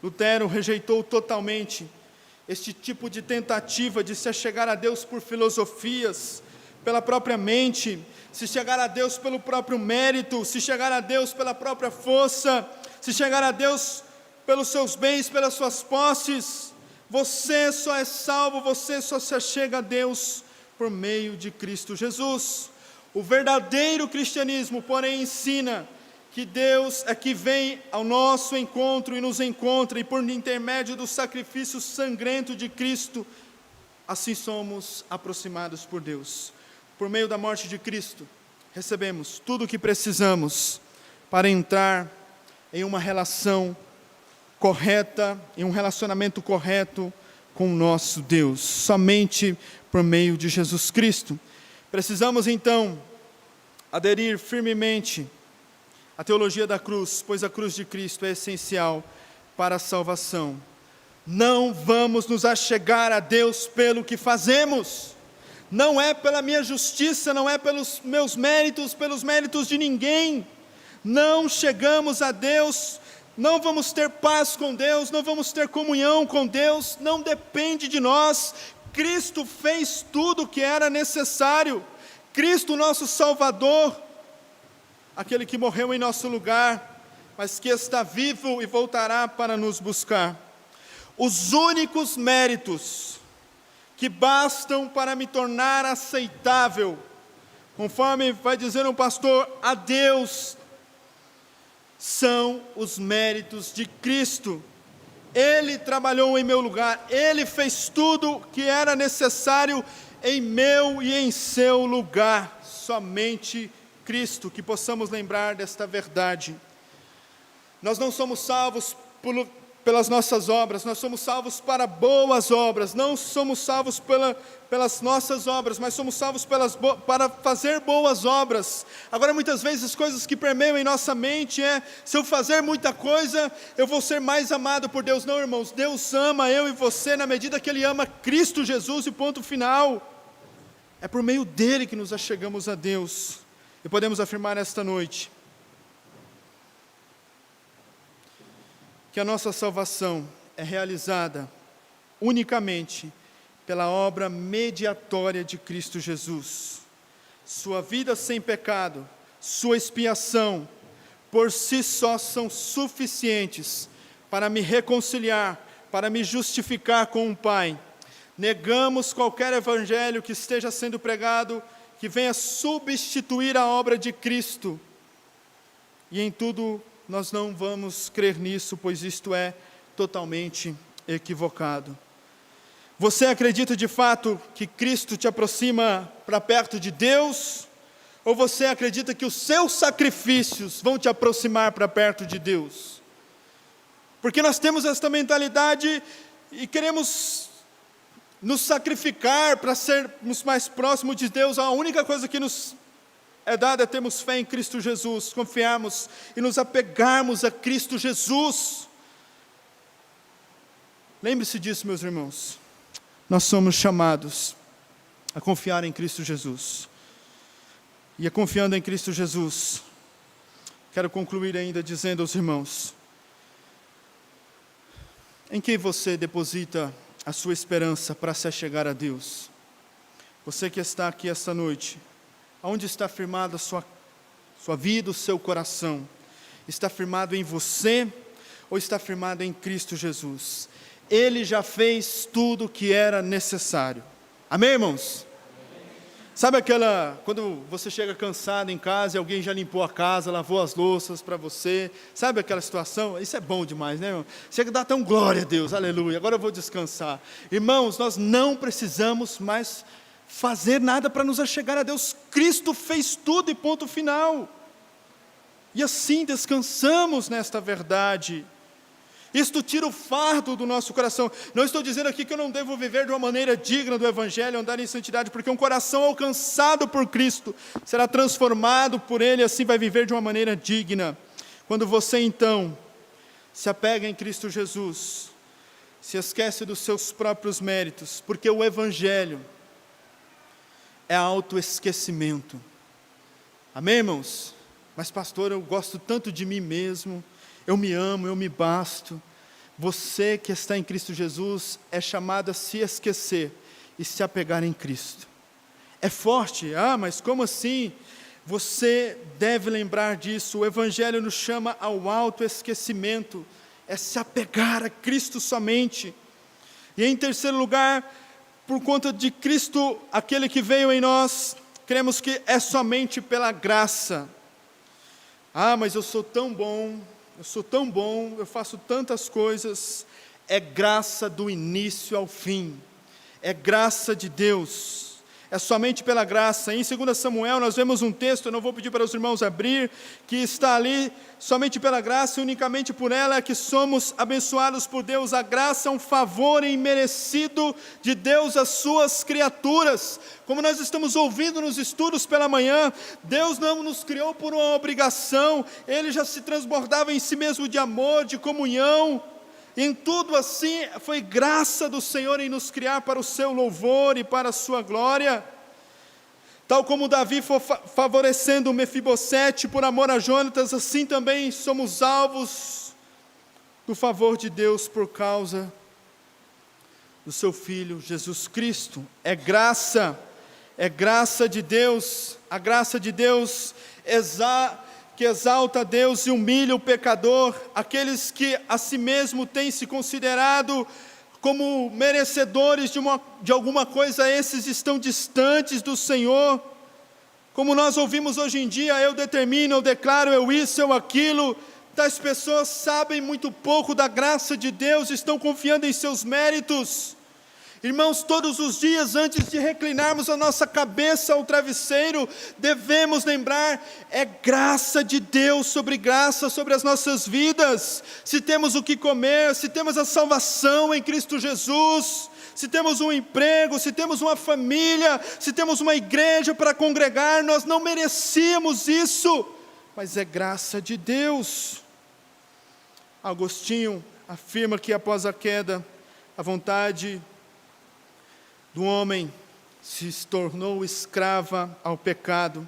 Lutero rejeitou totalmente este tipo de tentativa de se achegar a Deus por filosofias, pela própria mente, se chegar a Deus pelo próprio mérito, se chegar a Deus pela própria força, se chegar a Deus pelos seus bens, pelas suas posses. Você só é salvo, você só se achega a Deus por meio de Cristo Jesus. O verdadeiro cristianismo, porém, ensina que Deus é que vem ao nosso encontro e nos encontra, e por intermédio do sacrifício sangrento de Cristo, assim somos aproximados por Deus. Por meio da morte de Cristo, recebemos tudo o que precisamos para entrar em uma relação correta, em um relacionamento correto com o nosso Deus, somente por meio de Jesus Cristo. Precisamos então aderir firmemente à teologia da cruz, pois a cruz de Cristo é essencial para a salvação. Não vamos nos achegar a Deus pelo que fazemos, não é pela minha justiça, não é pelos meus méritos, pelos méritos de ninguém. Não chegamos a Deus, não vamos ter paz com Deus, não vamos ter comunhão com Deus, não depende de nós. Cristo fez tudo o que era necessário. Cristo, nosso Salvador, aquele que morreu em nosso lugar, mas que está vivo e voltará para nos buscar. Os únicos méritos que bastam para me tornar aceitável, conforme vai dizer um pastor, a Deus, são os méritos de Cristo. Ele trabalhou em meu lugar, Ele fez tudo que era necessário em meu e em seu lugar. Somente Cristo, que possamos lembrar desta verdade. Nós não somos salvos pelas nossas obras, nós somos salvos para boas obras, não somos salvos pelas nossas obras, mas somos salvos para fazer boas obras. Agora, muitas vezes, as coisas que permeiam em nossa mente se eu fazer muita coisa, eu vou ser mais amado por Deus. Não, irmãos, Deus ama eu e você na medida que Ele ama Cristo Jesus, e ponto final. É por meio dEle que nos achegamos a Deus, e podemos afirmar esta noite, que a nossa salvação é realizada unicamente pela obra mediatória de Cristo Jesus. Sua vida sem pecado, sua expiação, por si só são suficientes para me reconciliar, para me justificar com o Pai. Negamos qualquer evangelho que esteja sendo pregado, que venha substituir a obra de Cristo, e em tudo nós não vamos crer nisso, pois isto é totalmente equivocado. Você acredita de fato que Cristo te aproxima para perto de Deus? Ou você acredita que os seus sacrifícios vão te aproximar para perto de Deus? Porque nós temos esta mentalidade e queremos nos sacrificar para sermos mais próximos de Deus. A única coisa que nos é dada é termos fé em Cristo Jesus, confiarmos e nos apegarmos a Cristo Jesus. Lembre-se disso, meus irmãos. Nós somos chamados a confiar em Cristo Jesus. E confiando em Cristo Jesus, quero concluir ainda dizendo aos irmãos, em quem você deposita a sua esperança para se achegar a Deus? Você que está aqui esta noite, aonde está firmada a sua vida, o seu coração? Está firmado em você ou está firmado em Cristo Jesus? Ele já fez tudo o que era necessário. Amém, irmãos? Sabe quando você chega cansado em casa e alguém já limpou a casa, lavou as louças para você? Sabe aquela situação? Isso é bom demais, né, irmão? Chega a dar até um glória a Deus, aleluia, agora eu vou descansar. Irmãos, nós não precisamos mais fazer nada para nos achegar a Deus. Cristo fez tudo e ponto final. E assim descansamos nesta verdade. Isto tira o fardo do nosso coração. Não estou dizendo aqui que eu não devo viver de uma maneira digna do Evangelho, andar em santidade, porque um coração alcançado por Cristo será transformado por Ele, e assim vai viver de uma maneira digna. Quando você então se apega em Cristo Jesus, se esquece dos seus próprios méritos, porque o Evangelho é autoesquecimento. Amém, irmãos? Mas pastor, eu gosto tanto de mim mesmo, eu me amo, eu me basto. Você que está em Cristo Jesus é chamado a se esquecer e se apegar em Cristo. É forte, mas como assim? Você deve lembrar disso. O Evangelho nos chama ao autoesquecimento, é se apegar a Cristo somente. E em terceiro lugar, por conta de Cristo, aquele que veio em nós, cremos que é somente pela graça. Ah, mas eu sou tão bom, eu faço tantas coisas. É graça do início ao fim, é graça de Deus, é somente pela graça. Em 2 Samuel nós vemos um texto, eu não vou pedir para os irmãos abrir, que está ali, somente pela graça e unicamente por ela é que somos abençoados por Deus. A graça é um favor imerecido de Deus às suas criaturas. Como nós estamos ouvindo nos estudos pela manhã, Deus não nos criou por uma obrigação, Ele já se transbordava em si mesmo de amor, de comunhão. Em tudo assim, foi graça do Senhor em nos criar para o seu louvor e para a sua glória. Tal como Davi foi favorecendo Mefibosete por amor a Jonatas, assim também somos alvos do favor de Deus por causa do seu Filho Jesus Cristo. É graça de Deus, a graça de Deus que exalta a Deus e humilha o pecador, aqueles que a si mesmo têm se considerado como merecedores de alguma coisa, esses estão distantes do Senhor. Como nós ouvimos hoje em dia, eu determino, eu declaro, eu isso, eu aquilo. Tais pessoas sabem muito pouco da graça de Deus, estão confiando em seus méritos. Irmãos, todos os dias, antes de reclinarmos a nossa cabeça ao travesseiro, devemos lembrar, é graça de Deus sobre graça sobre as nossas vidas. Se temos o que comer, se temos a salvação em Cristo Jesus, se temos um emprego, se temos uma família, se temos uma igreja para congregar, nós não merecíamos isso, mas é graça de Deus. Agostinho afirma que após a queda, a vontade do homem se tornou escrava ao pecado.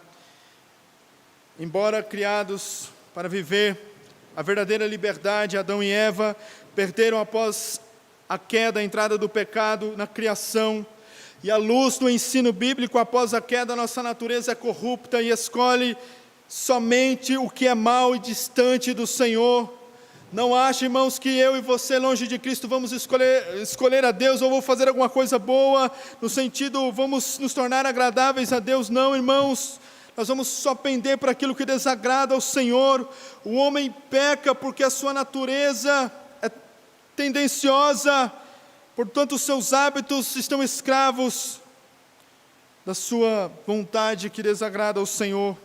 Embora criados para viver a verdadeira liberdade, Adão e Eva perderam após a queda, a entrada do pecado na criação. E à luz do ensino bíblico, após a queda, nossa natureza é corrupta e escolhe somente o que é mau e distante do Senhor. Não ache, irmãos, que eu e você, longe de Cristo, vamos escolher a Deus, ou vou fazer alguma coisa boa, no sentido, vamos nos tornar agradáveis a Deus. Não, irmãos, nós vamos só pender para aquilo que desagrada ao Senhor. O homem peca porque a sua natureza é tendenciosa, portanto os seus hábitos estão escravos da sua vontade que desagrada ao Senhor.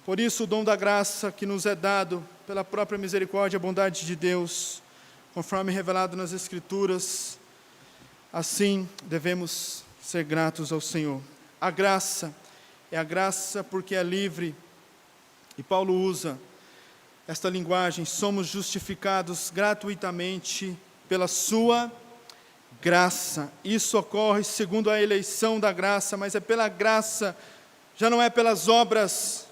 Por isso o dom da graça que nos é dado pela própria misericórdia e bondade de Deus, conforme revelado nas Escrituras, assim devemos ser gratos ao Senhor. A graça é a graça porque é livre, e Paulo usa esta linguagem: somos justificados gratuitamente pela sua graça. Isso ocorre segundo a eleição da graça, mas é pela graça, já não é pelas obras.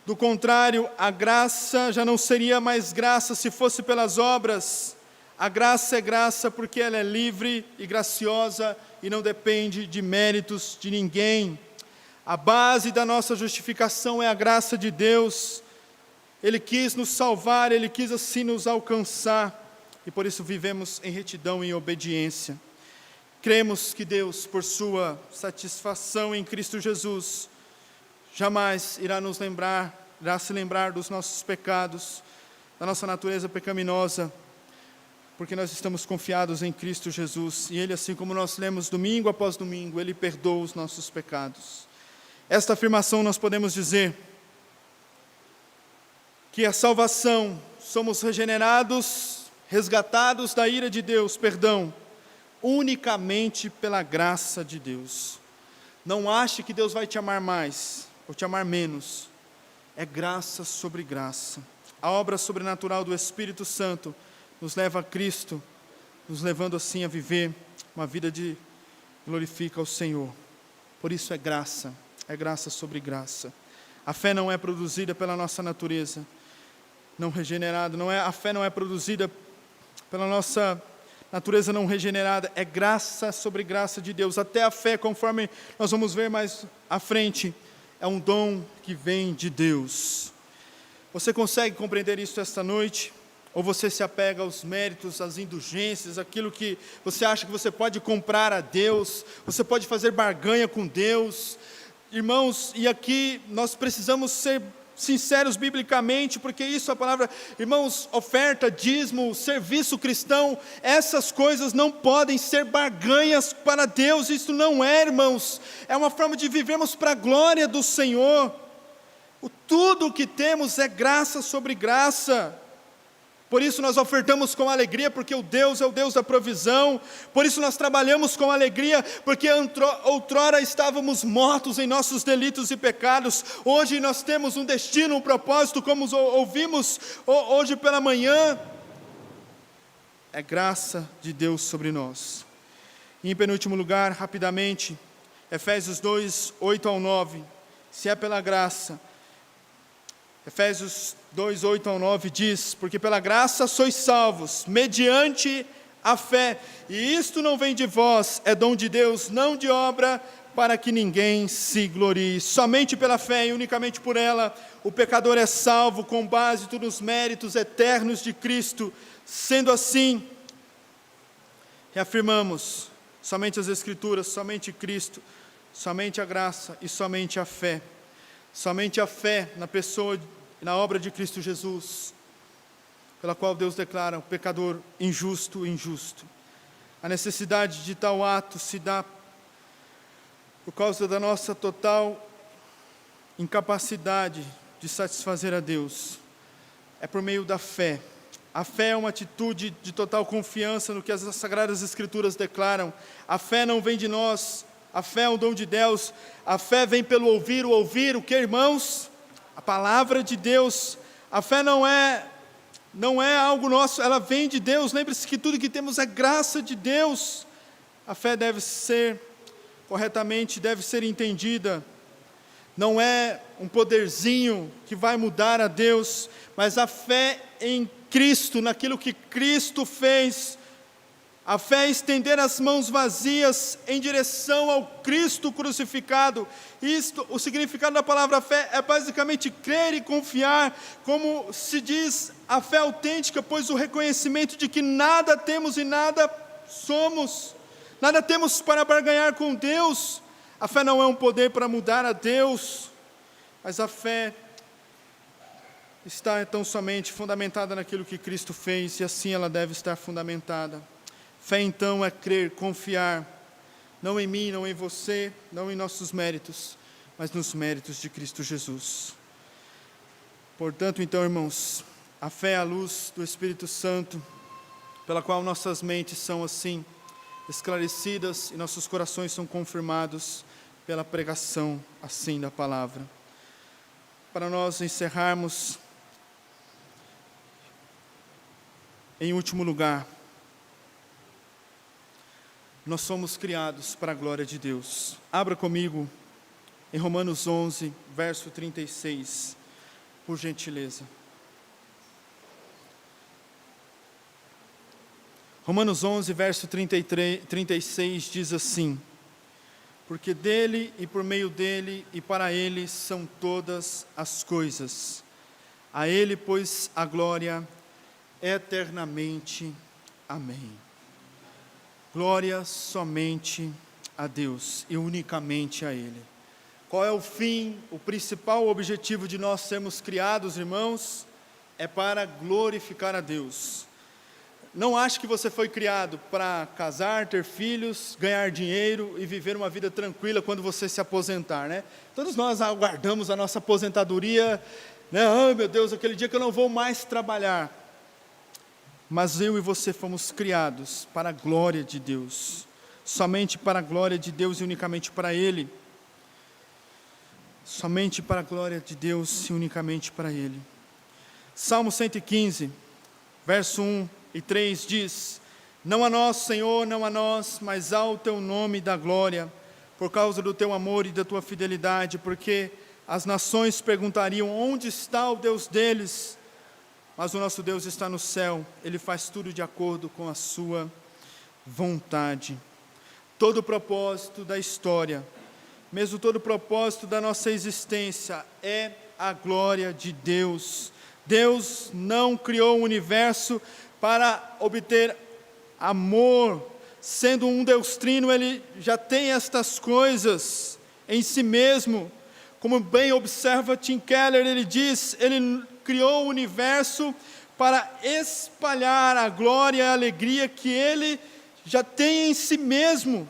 Do contrário, a graça já não seria mais graça se fosse pelas obras. A graça é graça porque ela é livre e graciosa e não depende de méritos de ninguém. A base da nossa justificação é a graça de Deus. Ele quis nos salvar, Ele quis assim nos alcançar, e por isso vivemos em retidão e em obediência. Cremos que Deus, por sua satisfação em Cristo Jesus, jamais irá se lembrar dos nossos pecados, da nossa natureza pecaminosa, porque nós estamos confiados em Cristo Jesus, e Ele, assim como nós lemos domingo após domingo, Ele perdoa os nossos pecados. Esta afirmação nós podemos dizer, que a salvação, somos regenerados, resgatados da ira de Deus, unicamente pela graça de Deus. Não ache que Deus vai te amar mais, ou te amar menos. É graça sobre graça. A obra sobrenatural do Espírito Santo nos leva a Cristo, nos levando assim a viver uma vida de glorifica ao Senhor. Por isso é graça sobre graça. A fé não é produzida pela nossa natureza não regenerada, a fé não é produzida pela nossa natureza não regenerada, é graça sobre graça de Deus. Até a fé, conforme nós vamos ver mais à frente, é um dom que vem de Deus. Você consegue compreender isso esta noite? Ou você se apega aos méritos, às indulgências, aquilo que você acha que você pode comprar a Deus, você pode fazer barganha com Deus. Irmãos, e aqui nós precisamos ser sinceros biblicamente, porque isso é a palavra, irmãos, oferta, dízimo, serviço cristão, essas coisas não podem ser barganhas para Deus, isso não é, irmãos, é uma forma de vivermos para a glória do Senhor. Tudo o que temos é graça sobre graça. Por isso nós ofertamos com alegria, porque o Deus é o Deus da provisão. Por isso nós trabalhamos com alegria, porque outrora estávamos mortos em nossos delitos e pecados. Hoje nós temos um destino, um propósito, como ouvimos hoje pela manhã. É graça de Deus sobre nós. E em penúltimo lugar, rapidamente, Efésios 2, 8 ao 9. Se é pela graça, Efésios 2, 8 ao 9 diz: porque pela graça sois salvos, mediante a fé, e isto não vem de vós, é dom de Deus, não de obra, para que ninguém se glorie. Somente pela fé e unicamente por ela, o pecador é salvo, com base nos méritos eternos de Cristo. Sendo assim, reafirmamos, somente as Escrituras, somente Cristo, somente a graça e somente a fé. Somente a fé na pessoa e na obra de Cristo Jesus, pela qual Deus declara o pecador injusto. A necessidade de tal ato se dá por causa da nossa total incapacidade de satisfazer a Deus. É por meio da fé. A fé é uma atitude de total confiança no que as Sagradas Escrituras declaram. A fé não vem de nós, a fé é um dom de Deus. A fé vem pelo ouvir, o que, irmãos? A palavra de Deus. A fé não é algo nosso, ela vem de Deus. Lembre-se que tudo que temos é graça de Deus. A fé deve ser corretamente, deve ser entendida. Não é um poderzinho que vai mudar a Deus, mas a fé em Cristo, naquilo que Cristo fez. A fé é estender as mãos vazias em direção ao Cristo crucificado. O significado da palavra fé é basicamente crer e confiar, como se diz a fé autêntica, pois o reconhecimento de que nada temos e nada somos, nada temos para barganhar com Deus. A fé não é um poder para mudar a Deus, mas a fé está então somente fundamentada naquilo que Cristo fez, e assim ela deve estar fundamentada. Fé então é crer, confiar, não em mim, não em você, não em nossos méritos, mas nos méritos de Cristo Jesus. Portanto, então, irmãos, a fé é a luz do Espírito Santo, pela qual nossas mentes são assim esclarecidas e nossos corações são confirmados pela pregação assim da palavra. Para nós encerrarmos, em último lugar, nós somos criados para a glória de Deus. Abra comigo em Romanos 11, verso 36, por gentileza. Romanos 11, verso 36 diz assim: porque dele e por meio dele e para ele são todas as coisas. A ele, pois, a glória eternamente. Amém. Glória somente a Deus e unicamente a Ele. Qual é o fim, o principal objetivo de nós sermos criados, irmãos? É para glorificar a Deus. Não ache que você foi criado para casar, ter filhos, ganhar dinheiro e viver uma vida tranquila quando você se aposentar, né? Todos nós aguardamos a nossa aposentadoria, né? Ai, meu Deus, aquele dia que eu não vou mais trabalhar. Mas eu e você fomos criados para a glória de Deus, somente para a glória de Deus e unicamente para Ele. Somente para a glória de Deus e unicamente para Ele. Salmo 115, verso 1 e 3 diz: não a nós, Senhor, não a nós, mas ao Teu nome da glória, por causa do Teu amor e da Tua fidelidade, porque as nações perguntariam: onde está o Deus deles? Mas o nosso Deus está no céu, Ele faz tudo de acordo com a sua vontade. Todo o propósito da história, mesmo todo o propósito da nossa existência, é a glória de Deus. Deus não criou o universo para obter amor. Sendo um Deus trino, Ele já tem estas coisas em si mesmo. Como bem observa Tim Keller, ele diz, Ele criou o universo para espalhar a glória e a alegria que Ele já tem em si mesmo.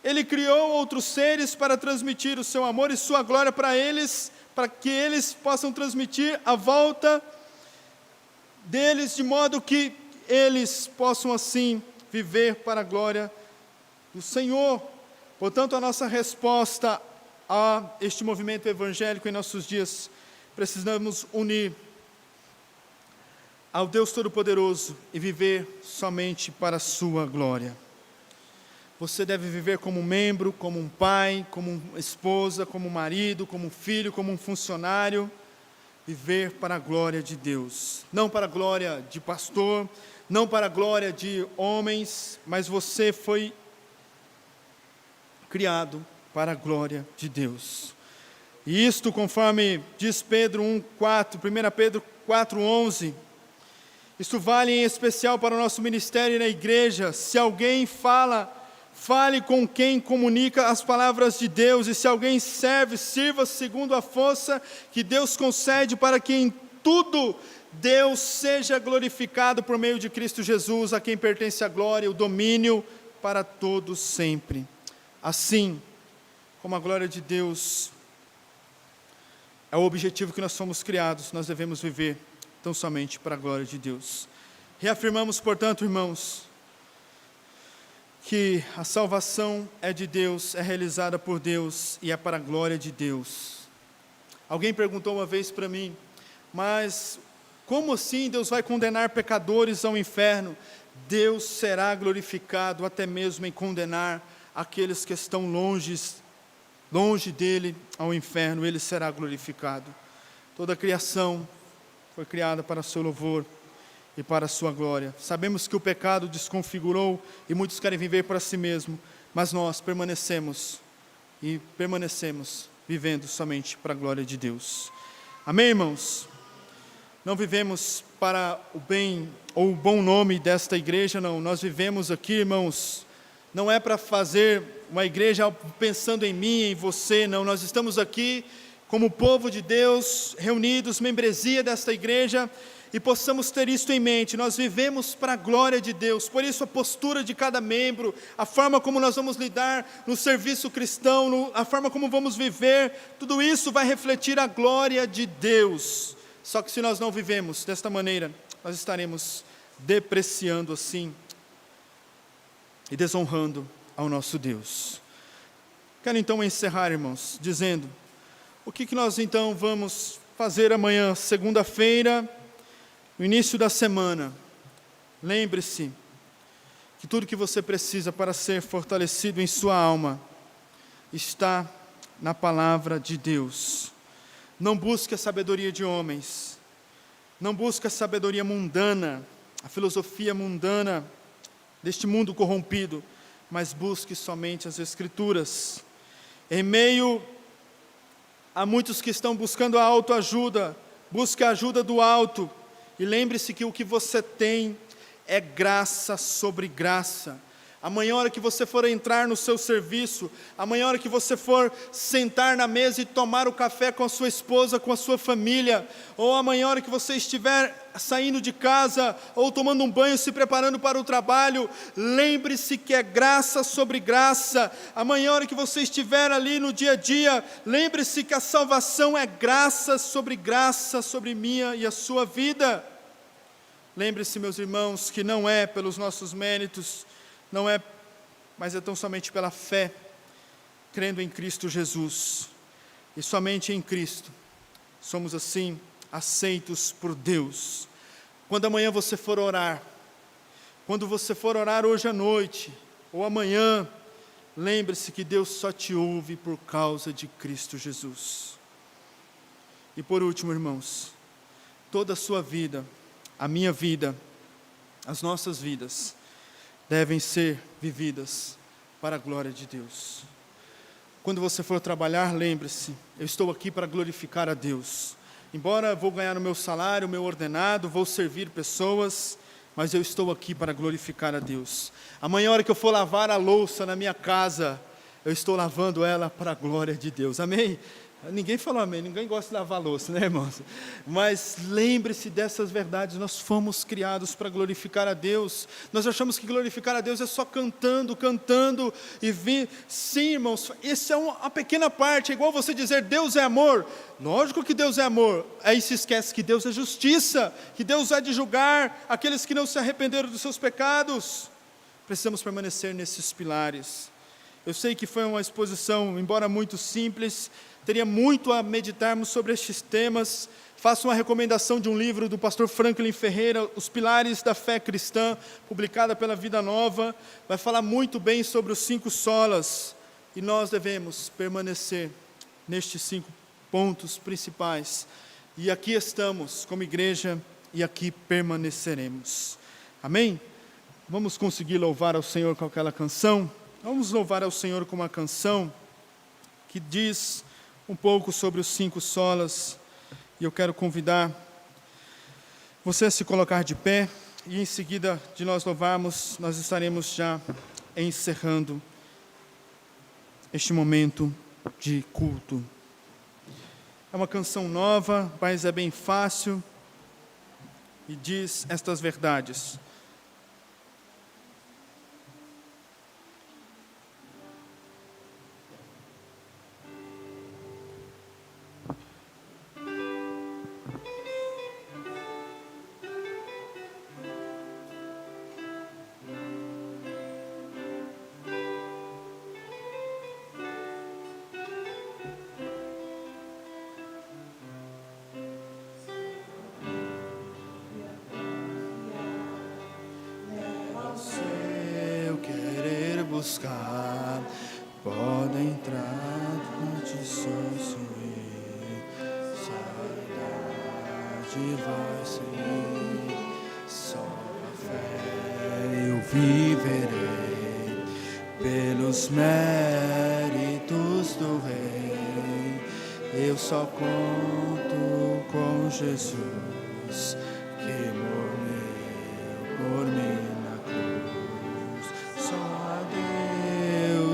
Ele criou outros seres para transmitir o seu amor e sua glória para eles, para que eles possam transmitir a volta deles, de modo que eles possam assim viver para a glória do Senhor. Portanto, a nossa resposta a este movimento evangélico em nossos dias, precisamos unir ao Deus Todo-Poderoso e viver somente para a sua glória. Você deve viver como um membro, como um pai, como uma esposa, como um marido, como um filho, como um funcionário. Viver para a glória de Deus. Não para a glória de pastor, não para a glória de homens, mas você foi criado para a glória de Deus. E isto, conforme diz Pedro 1,4, 1 Pedro 4,11, isto vale em especial para o nosso ministério na igreja. Se alguém fale com quem comunica as palavras de Deus, e se alguém serve, sirva segundo a força que Deus concede, para que em tudo Deus seja glorificado por meio de Cristo Jesus, a quem pertence a glória e o domínio para todos sempre. Assim como a glória de Deus é o objetivo que nós fomos criados, nós devemos viver tão somente para a glória de Deus. Reafirmamos, portanto, irmãos, que a salvação é de Deus, é realizada por Deus e é para a glória de Deus. Alguém perguntou uma vez para mim, mas como assim Deus vai condenar pecadores ao inferno? Deus será glorificado até mesmo em condenar aqueles que estão longe dele ao inferno. Ele será glorificado. Toda a criação foi criada para seu louvor e para a sua glória. Sabemos que o pecado desconfigurou e muitos querem viver para si mesmo, mas nós permanecemos vivendo somente para a glória de Deus. Amém, irmãos? Não vivemos para o bem ou o bom nome desta igreja, não. Nós vivemos aqui, irmãos, não é para fazer uma igreja pensando em mim, em você, não. Nós estamos aqui como povo de Deus, reunidos, membresia desta igreja, e possamos ter isto em mente. Nós vivemos para a glória de Deus. Por isso a postura de cada membro, a forma como nós vamos lidar no serviço cristão, a forma como vamos viver, tudo isso vai refletir a glória de Deus. Só que se nós não vivemos desta maneira, nós estaremos depreciando assim e desonrando ao nosso Deus. Quero então encerrar, irmãos, dizendo o que nós então vamos fazer amanhã, segunda-feira, no início da semana. Lembre-se que tudo que você precisa para ser fortalecido em sua alma está na palavra de Deus. Não busque a sabedoria de homens, não busque a sabedoria mundana, a filosofia mundana deste mundo corrompido, mas busque somente as Escrituras. Em meio a muitos que estão buscando a autoajuda, busque a ajuda do alto, e lembre-se que o que você tem é graça sobre graça. Amanhã, a hora que você for entrar no seu serviço, amanhã, a hora que você for sentar na mesa e tomar o café com a sua esposa, com a sua família, ou amanhã, a hora que você estiver saindo de casa, ou tomando um banho, se preparando para o trabalho, lembre-se que é graça sobre graça. Amanhã, a hora que você estiver ali no dia a dia, lembre-se que a salvação é graça sobre minha e a sua vida. Lembre-se, meus irmãos, que não é pelos nossos méritos, não é, mas é tão somente pela fé, crendo em Cristo Jesus, e somente em Cristo, somos assim, aceitos por Deus. Quando amanhã você for orar, quando você for orar hoje à noite, ou amanhã, lembre-se que Deus só te ouve por causa de Cristo Jesus. E por último, irmãos, toda a sua vida, a minha vida, as nossas vidas, devem ser vividas para a glória de Deus. Quando você for trabalhar, lembre-se, eu estou aqui para glorificar a Deus. embora vou ganhar o meu salário, o meu ordenado, vou servir pessoas, mas eu estou aqui para glorificar a Deus. Amanhã, a hora que eu for lavar a louça na minha casa, eu estou lavando ela para a glória de Deus. Amém? Ninguém falou amém, ninguém gosta de lavar louça, né, irmãos? Mas lembre-se dessas verdades, nós fomos criados para glorificar a Deus. Nós achamos que glorificar a Deus é só cantando e vir. Sim, irmãos, isso é uma pequena parte, é igual você dizer Deus é amor. Lógico que Deus é amor, aí se esquece que Deus é justiça, que Deus há de julgar aqueles que não se arrependeram dos seus pecados. Precisamos permanecer nesses pilares. Eu sei que foi uma exposição, embora muito simples, teria muito a meditarmos sobre estes temas. Faço uma recomendação de um livro do pastor Franklin Ferreira, Os Pilares da Fé Cristã, publicada pela Vida Nova. Vai falar muito bem sobre os 5 solas, e nós devemos permanecer nestes 5 pontos principais. E aqui estamos como igreja, e aqui permaneceremos. Amém? Vamos conseguir louvar ao Senhor com aquela canção? Vamos louvar ao Senhor com uma canção que diz um pouco sobre os 5 solas, e eu quero convidar você a se colocar de pé, e em seguida de nós louvarmos, nós estaremos já encerrando este momento de culto. É uma canção nova, mas é bem fácil, e diz estas verdades. Buscar, pode entrar onde só sorrir, saudade vai seguir, só a fé eu viverei, pelos méritos do Rei, eu só conto com Jesus, que morreu por mim.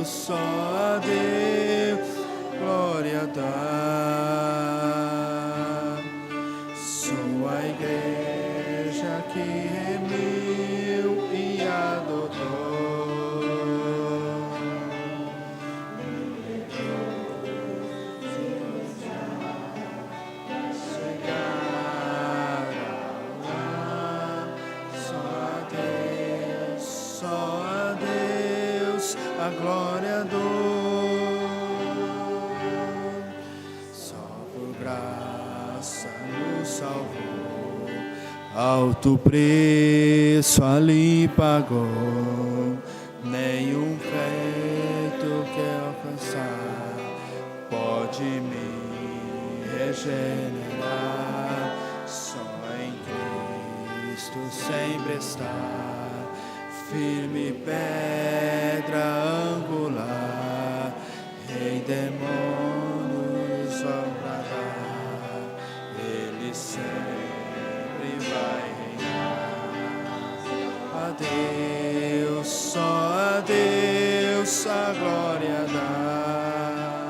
Só a Deus glória dá. Sou a igreja que remiu e adotou. Chegar lá. Só a Deus a glória dou, só por graça nos salvou, alto preço ali pagou, nenhum feito que alcançar pode me regenerar, só em Cristo sempre estar. Firme pedra angular, rei demônios vão bradar, ele sempre vai reinar. A Deus, só a Deus a glória dá.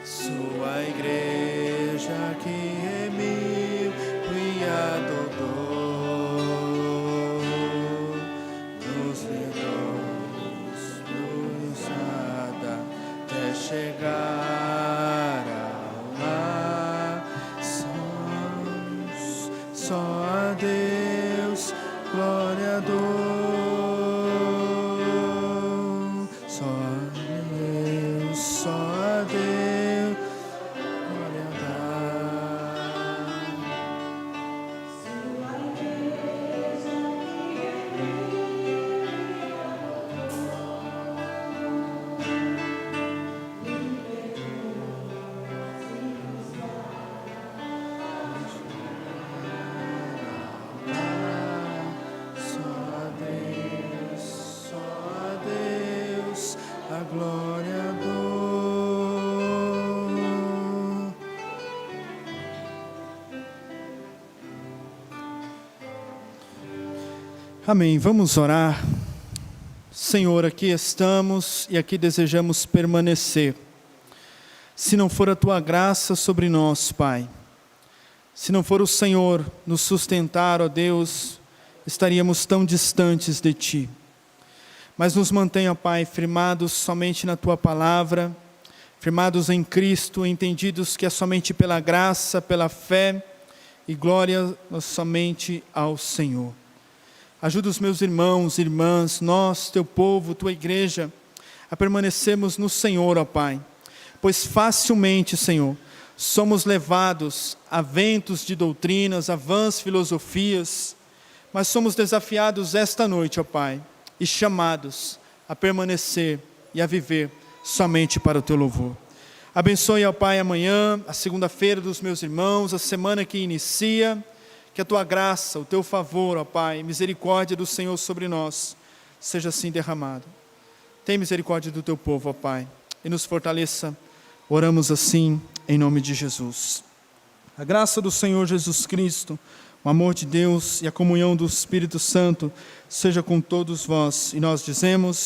Sua igreja que remiu e adotou. Chegar lá, só a Deus glória dou, só a Deus glória dá. Amém. Vamos orar. Senhor, aqui estamos e aqui desejamos permanecer. Se não for a Tua graça sobre nós, Pai, se não for o Senhor nos sustentar, ó Deus, estaríamos tão distantes de Ti. Mas nos mantenha, Pai, firmados somente na Tua palavra, firmados em Cristo, entendidos que é somente pela graça, pela fé e glória somente ao Senhor. Ajuda os meus irmãos e irmãs, nós, Teu povo, Tua igreja, a permanecermos no Senhor, ó Pai, pois facilmente, Senhor, somos levados a ventos de doutrinas, a vãs filosofias, mas somos desafiados esta noite, ó Pai, e chamados a permanecer e a viver somente para o Teu louvor. Abençoe, ó Pai, amanhã, a segunda-feira dos meus irmãos, a semana que inicia, que a Tua graça, o Teu favor, ó Pai, misericórdia do Senhor sobre nós, seja assim derramado. Tem misericórdia do Teu povo, ó Pai, e nos fortaleça. Oramos assim, em nome de Jesus. A graça do Senhor Jesus Cristo, o amor de Deus e a comunhão do Espírito Santo seja com todos vós. E nós dizemos...